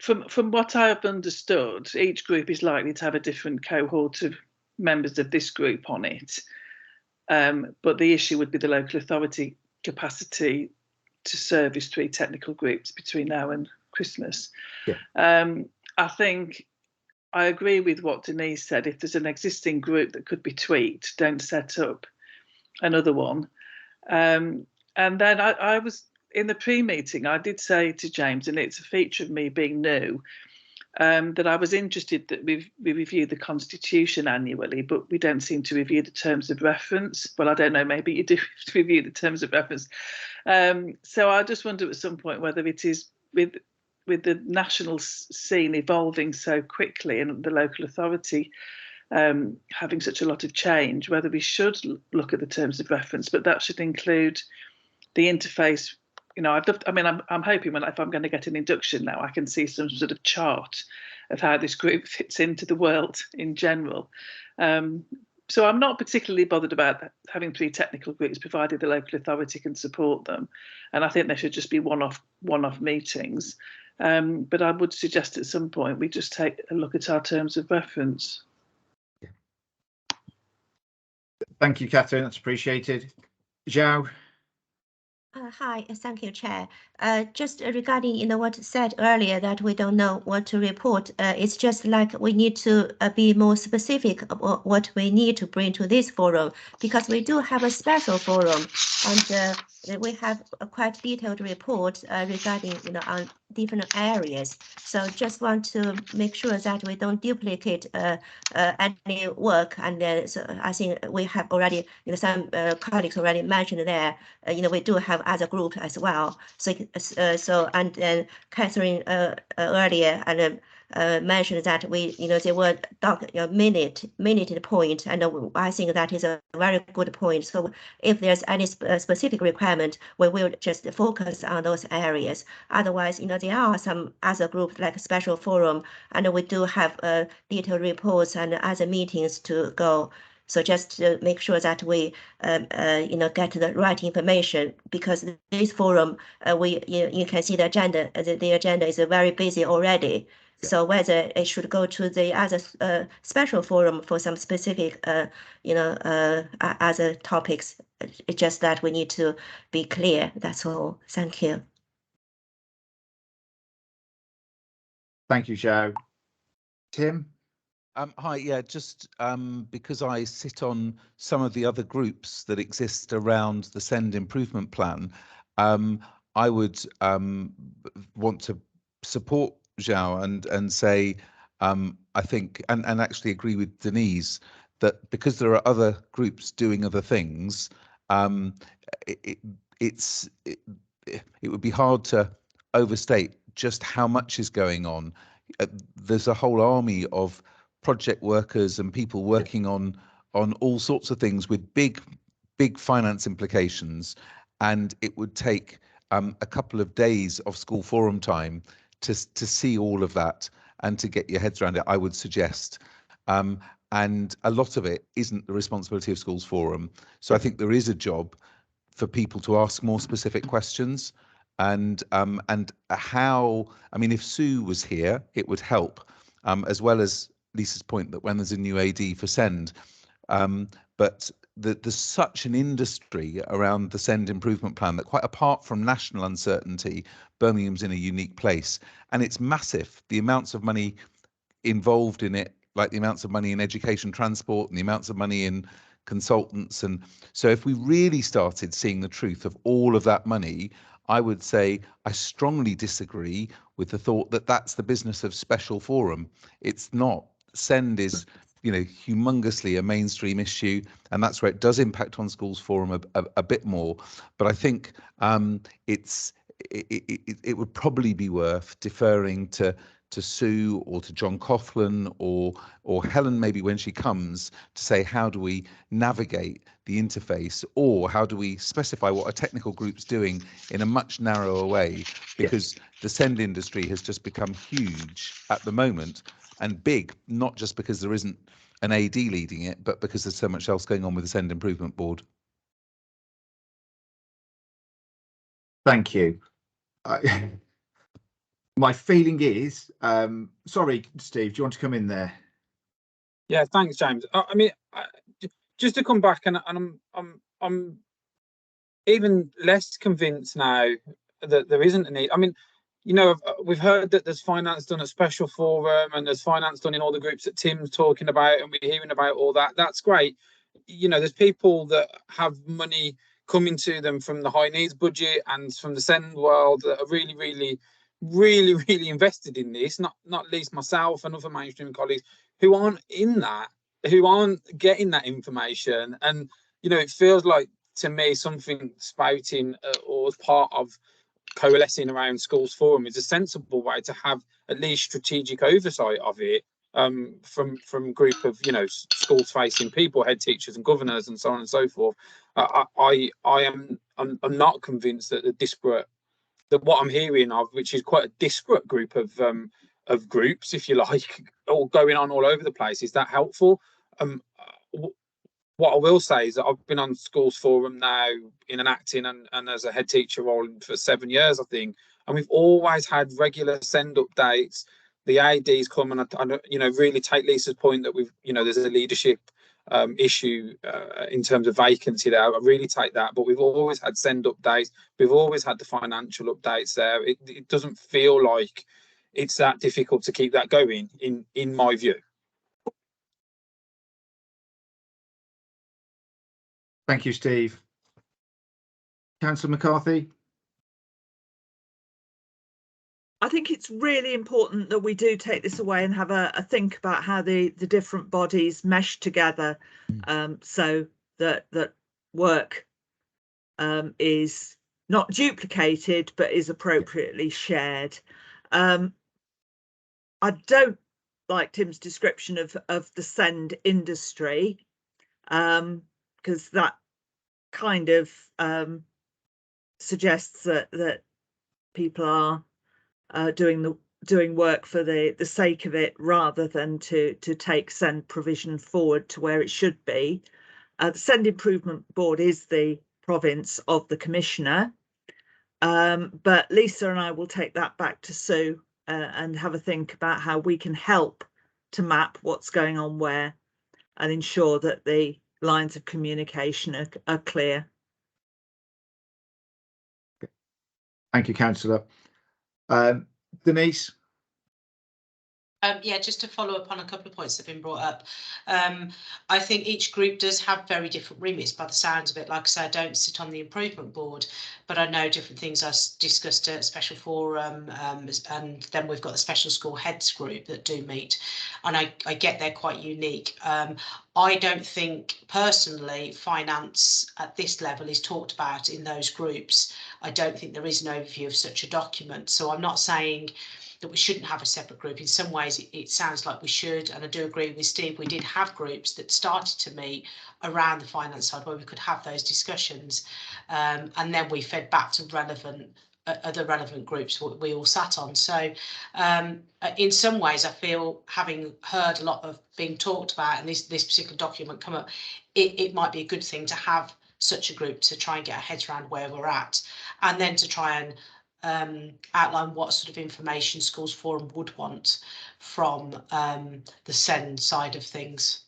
from what I have understood, each group is likely to have a different cohort of members of this group on it. But the issue would be the local authority capacity to service 3 technical groups between now and Christmas. Yeah. I think I agree with what Denise said. If there's an existing group that could be tweaked, don't set up another one. And then I was in the pre-meeting, I did say to James, and it's a feature of me being new, that I was interested that we review the Constitution annually, but we don't seem to review the terms of reference. Well, I don't know, maybe you do review the terms of reference. So I just wonder at some point whether it is with the national scene evolving so quickly and the local authority having such a lot of change, whether we should look at the terms of reference, but that should include the interface. You know, I'm hoping if I'm going to get an induction now, I can see some sort of chart of how this group fits into the world in general. So I'm not particularly bothered about having 3 technical groups, provided the local authority can support them. And I think there should just be one-off meetings. But I would suggest at some point we just take a look at our terms of reference. Thank you, Catherine. That's appreciated. Zhao? Hi, thank you, Chair. Just regarding, what said earlier that we don't know what to report, it's just like we need to be more specific about what we need to bring to this forum, because we do have a special forum, and we have a quite detailed report regarding, on different areas. So just want to make sure that we don't duplicate any work. And so I think we have already, some colleagues already mentioned there, we do have other group as well. So and then Catherine earlier and mentioned that we, they were minute point, and I think that is a very good point. So if there's any specific requirement, we will just focus on those areas. Otherwise, there are some other groups like special forum, and we do have detailed reports and other meetings to go. So just to make sure that we, get the right information, because this forum, you can see the agenda. The agenda is very busy already. Yeah. So whether it should go to the other special forum for some specific, other topics, it's just that we need to be clear. That's all. Thank you. Thank you, Zhao. Tim? Hi, yeah, just because I sit on some of the other groups that exist around the SEND improvement plan, I would want to support Zhao and say, I think, and actually agree with Denise, that because there are other groups doing other things, it would be hard to overstate just how much is going on. There's a whole army of project workers and people working on all sorts of things with big finance implications, and it would take a couple of days of school forum time to see all of that and to get your heads around it, I would suggest. And a lot of it isn't the responsibility of schools forum. So I think there is a job for people to ask more specific questions, and how, I mean, if Sue was here, it would help, as well as Lisa's point that when there's a new AD for SEND, but there's such an industry around the SEND improvement plan that, quite apart from national uncertainty, Birmingham's in a unique place, and it's massive. The amounts of money involved in it, like the amounts of money in education transport and the amounts of money in consultants. And so if we really started seeing the truth of all of that money, I would say I strongly disagree with the thought that that's the business of Special Forum. It's not. SEND is, humongously a mainstream issue, and that's where it does impact on Schools Forum a bit more. But I think it would probably be worth deferring to Sue or to John Coughlin or Helen, maybe when she comes, to say how do we navigate the interface, or how do we specify what a technical group's doing in a much narrower way, because the SEND industry has just become huge at the moment, and big, not just because there isn't an AD leading it, but because there's so much else going on with the SEND Improvement Board. Thank you. My feeling is, sorry, Steve, do you want to come in there? Yeah, thanks, James. I mean, just to come back, and I'm even less convinced now that there isn't a need. I mean, we've heard that there's finance done at Special Forum, and there's finance done in all the groups that Tim's talking about, and we're hearing about all that. That's great. There's people that have money coming to them from the high needs budget and from the SEND world that are really, really, really, really invested in this. Not least myself and other mainstream colleagues who aren't in that, who aren't getting that information. And it feels like, to me, something spouting or as part of coalescing around Schools Forum is a sensible way to have at least strategic oversight of it, from group of schools facing people, head teachers and governors and so on and so forth. I'm not convinced that that what I'm hearing of, which is quite a disparate group of groups, if you like, all going on all over the place, is that helpful. What I will say is that I've been on Schools Forum now in an acting and as a head teacher role for 7 years, I think, and we've always had regular SEND updates. The ADs come and really take Lisa's point that there's a leadership issue in terms of vacancy there. I really take that, but we've always had SEND updates. We've always had the financial updates there. It doesn't feel like it's that difficult to keep that going, in my view. Thank you, Steve. Councillor McCarthy. I think it's really important that we do take this away and have a think about how the different bodies mesh together, so that work is not duplicated but is appropriately shared. I don't like Tim's description of the SEND industry, because that kind of suggests that people are doing work for the sake of it, rather than to take SEND provision forward to where it should be. The SEND Improvement Board is the province of the Commissioner, but Lisa and I will take that back to Sue and have a think about how we can help to map what's going on where and ensure that the lines of communication are clear. Thank you, Councillor. Denise. Yeah, just to follow up on a couple of points that have been brought up. I think each group does have very different remits by the sounds of it. Like I say, I don't sit on the improvement board, but I know different things are discussed at Special Forum, and then we've got the Special School Heads group that do meet, and I get they're quite unique. I don't think personally finance at this level is talked about in those groups. I don't think there is an overview of such a document. So I'm not saying that we shouldn't have a separate group. In some ways it sounds like we should, and I do agree with Steve, we did have groups that started to meet around the finance side where we could have those discussions, and then we fed back to other relevant groups we all sat on. So in some ways I feel, having heard a lot of being talked about and this particular document come up, it might be a good thing to have such a group to try and get our heads around where we're at, and then to try and outline what sort of information Schools Forum would want from the SEND side of things,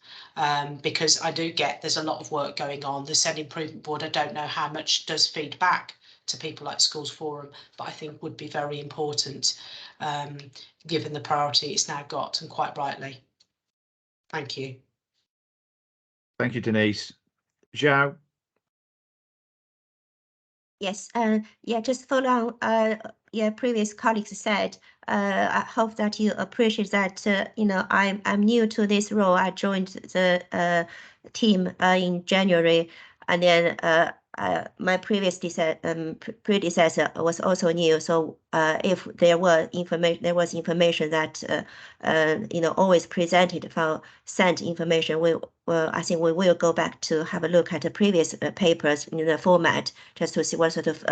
because I do get there's a lot of work going on. The SEND Improvement Board, I don't know how much does feed back to people like Schools Forum, but I think would be very important, given the priority it's now got, and quite rightly. Thank you. Thank you, Denise. Zhao? Yes, yeah, just follow on, yeah, previous colleagues said, I hope that you appreciate that, you know, I'm new to this role. I joined the team in January, and then my previous predecessor was also new. So if there was information that you know, always presented from sent information, I think we will go back to have a look at the previous papers in the format, just to see what sort of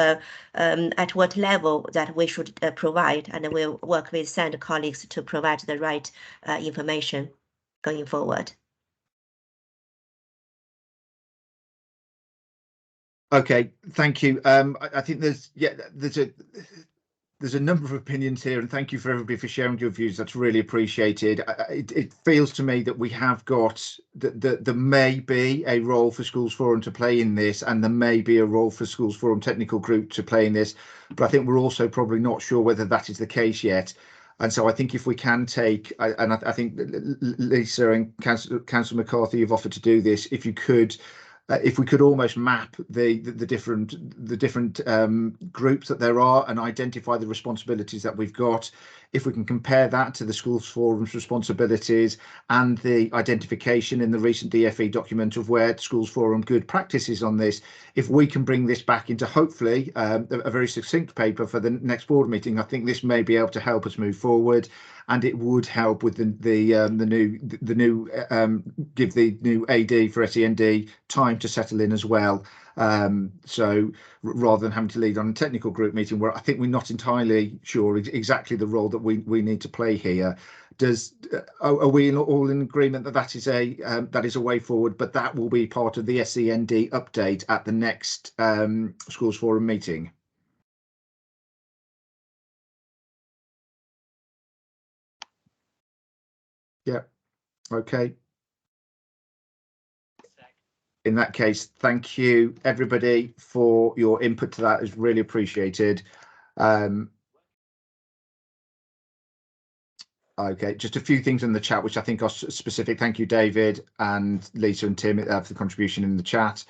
at what level that we should provide, and then we'll work with SEND colleagues to provide the right information going forward. Okay, thank you. I think there's a number of opinions here, and thank you for everybody for sharing your views. That's really appreciated. It feels to me that we have got that there may be a role for Schools Forum to play in this, and there may be a role for Schools Forum Technical Group to play in this, but I think we're also probably not sure whether that is the case yet. And so I think if we can take, and I think Lisa and Councillor McCarthy have offered to do this, if you could. If we could almost map the different groups that there are and identify the responsibilities that we've got, if we can compare that to the Schools Forum's responsibilities and the identification in the recent DFE document of where Schools Forum good practices on this, if we can bring this back into hopefully a very succinct paper for the next board meeting, I think this may be able to help us move forward. And it would help with the new give the new AD for SEND time to settle in as well. So rather than having to lead on a technical group meeting, where I think we're not entirely sure exactly the role that we need to play here. Are we all in agreement that that is a way forward? But that will be part of the SEND update at the next Schools Forum meeting. Yeah. Okay. In that case, thank you everybody for your input to that. Is really appreciated. Okay, just a few things in the chat which I think are specific. Thank you, David and Lisa and Tim, for the contribution in the chat.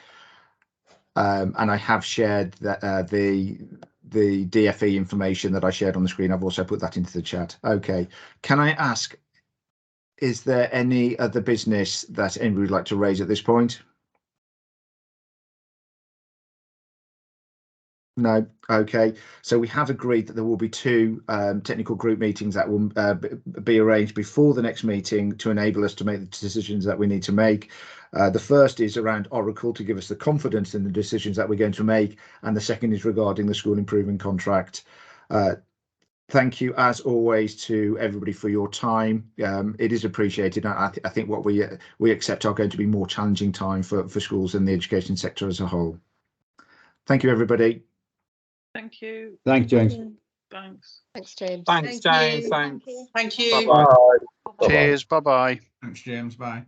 And I have shared the DFE information that I shared on the screen. I've also put that into the chat. Okay, can I ask, is there any other business that anybody would like to raise at this point? No. Okay, so we have agreed that there will be two technical group meetings that will be arranged before the next meeting to enable us to make the decisions that we need to make. The first is around Oracle to give us the confidence in the decisions that we're going to make, and the second is regarding the school improvement contract. Thank you, as always, to everybody for your time. It is appreciated. I think what we accept are going to be more challenging time for schools and the education sector as a whole. Thank you, everybody. Thank you. Thanks, James. Thanks. Thanks, James. Thanks, James. Thanks. Thank you. Bye-bye. Bye. Cheers. Bye-bye. Thanks, James. Bye.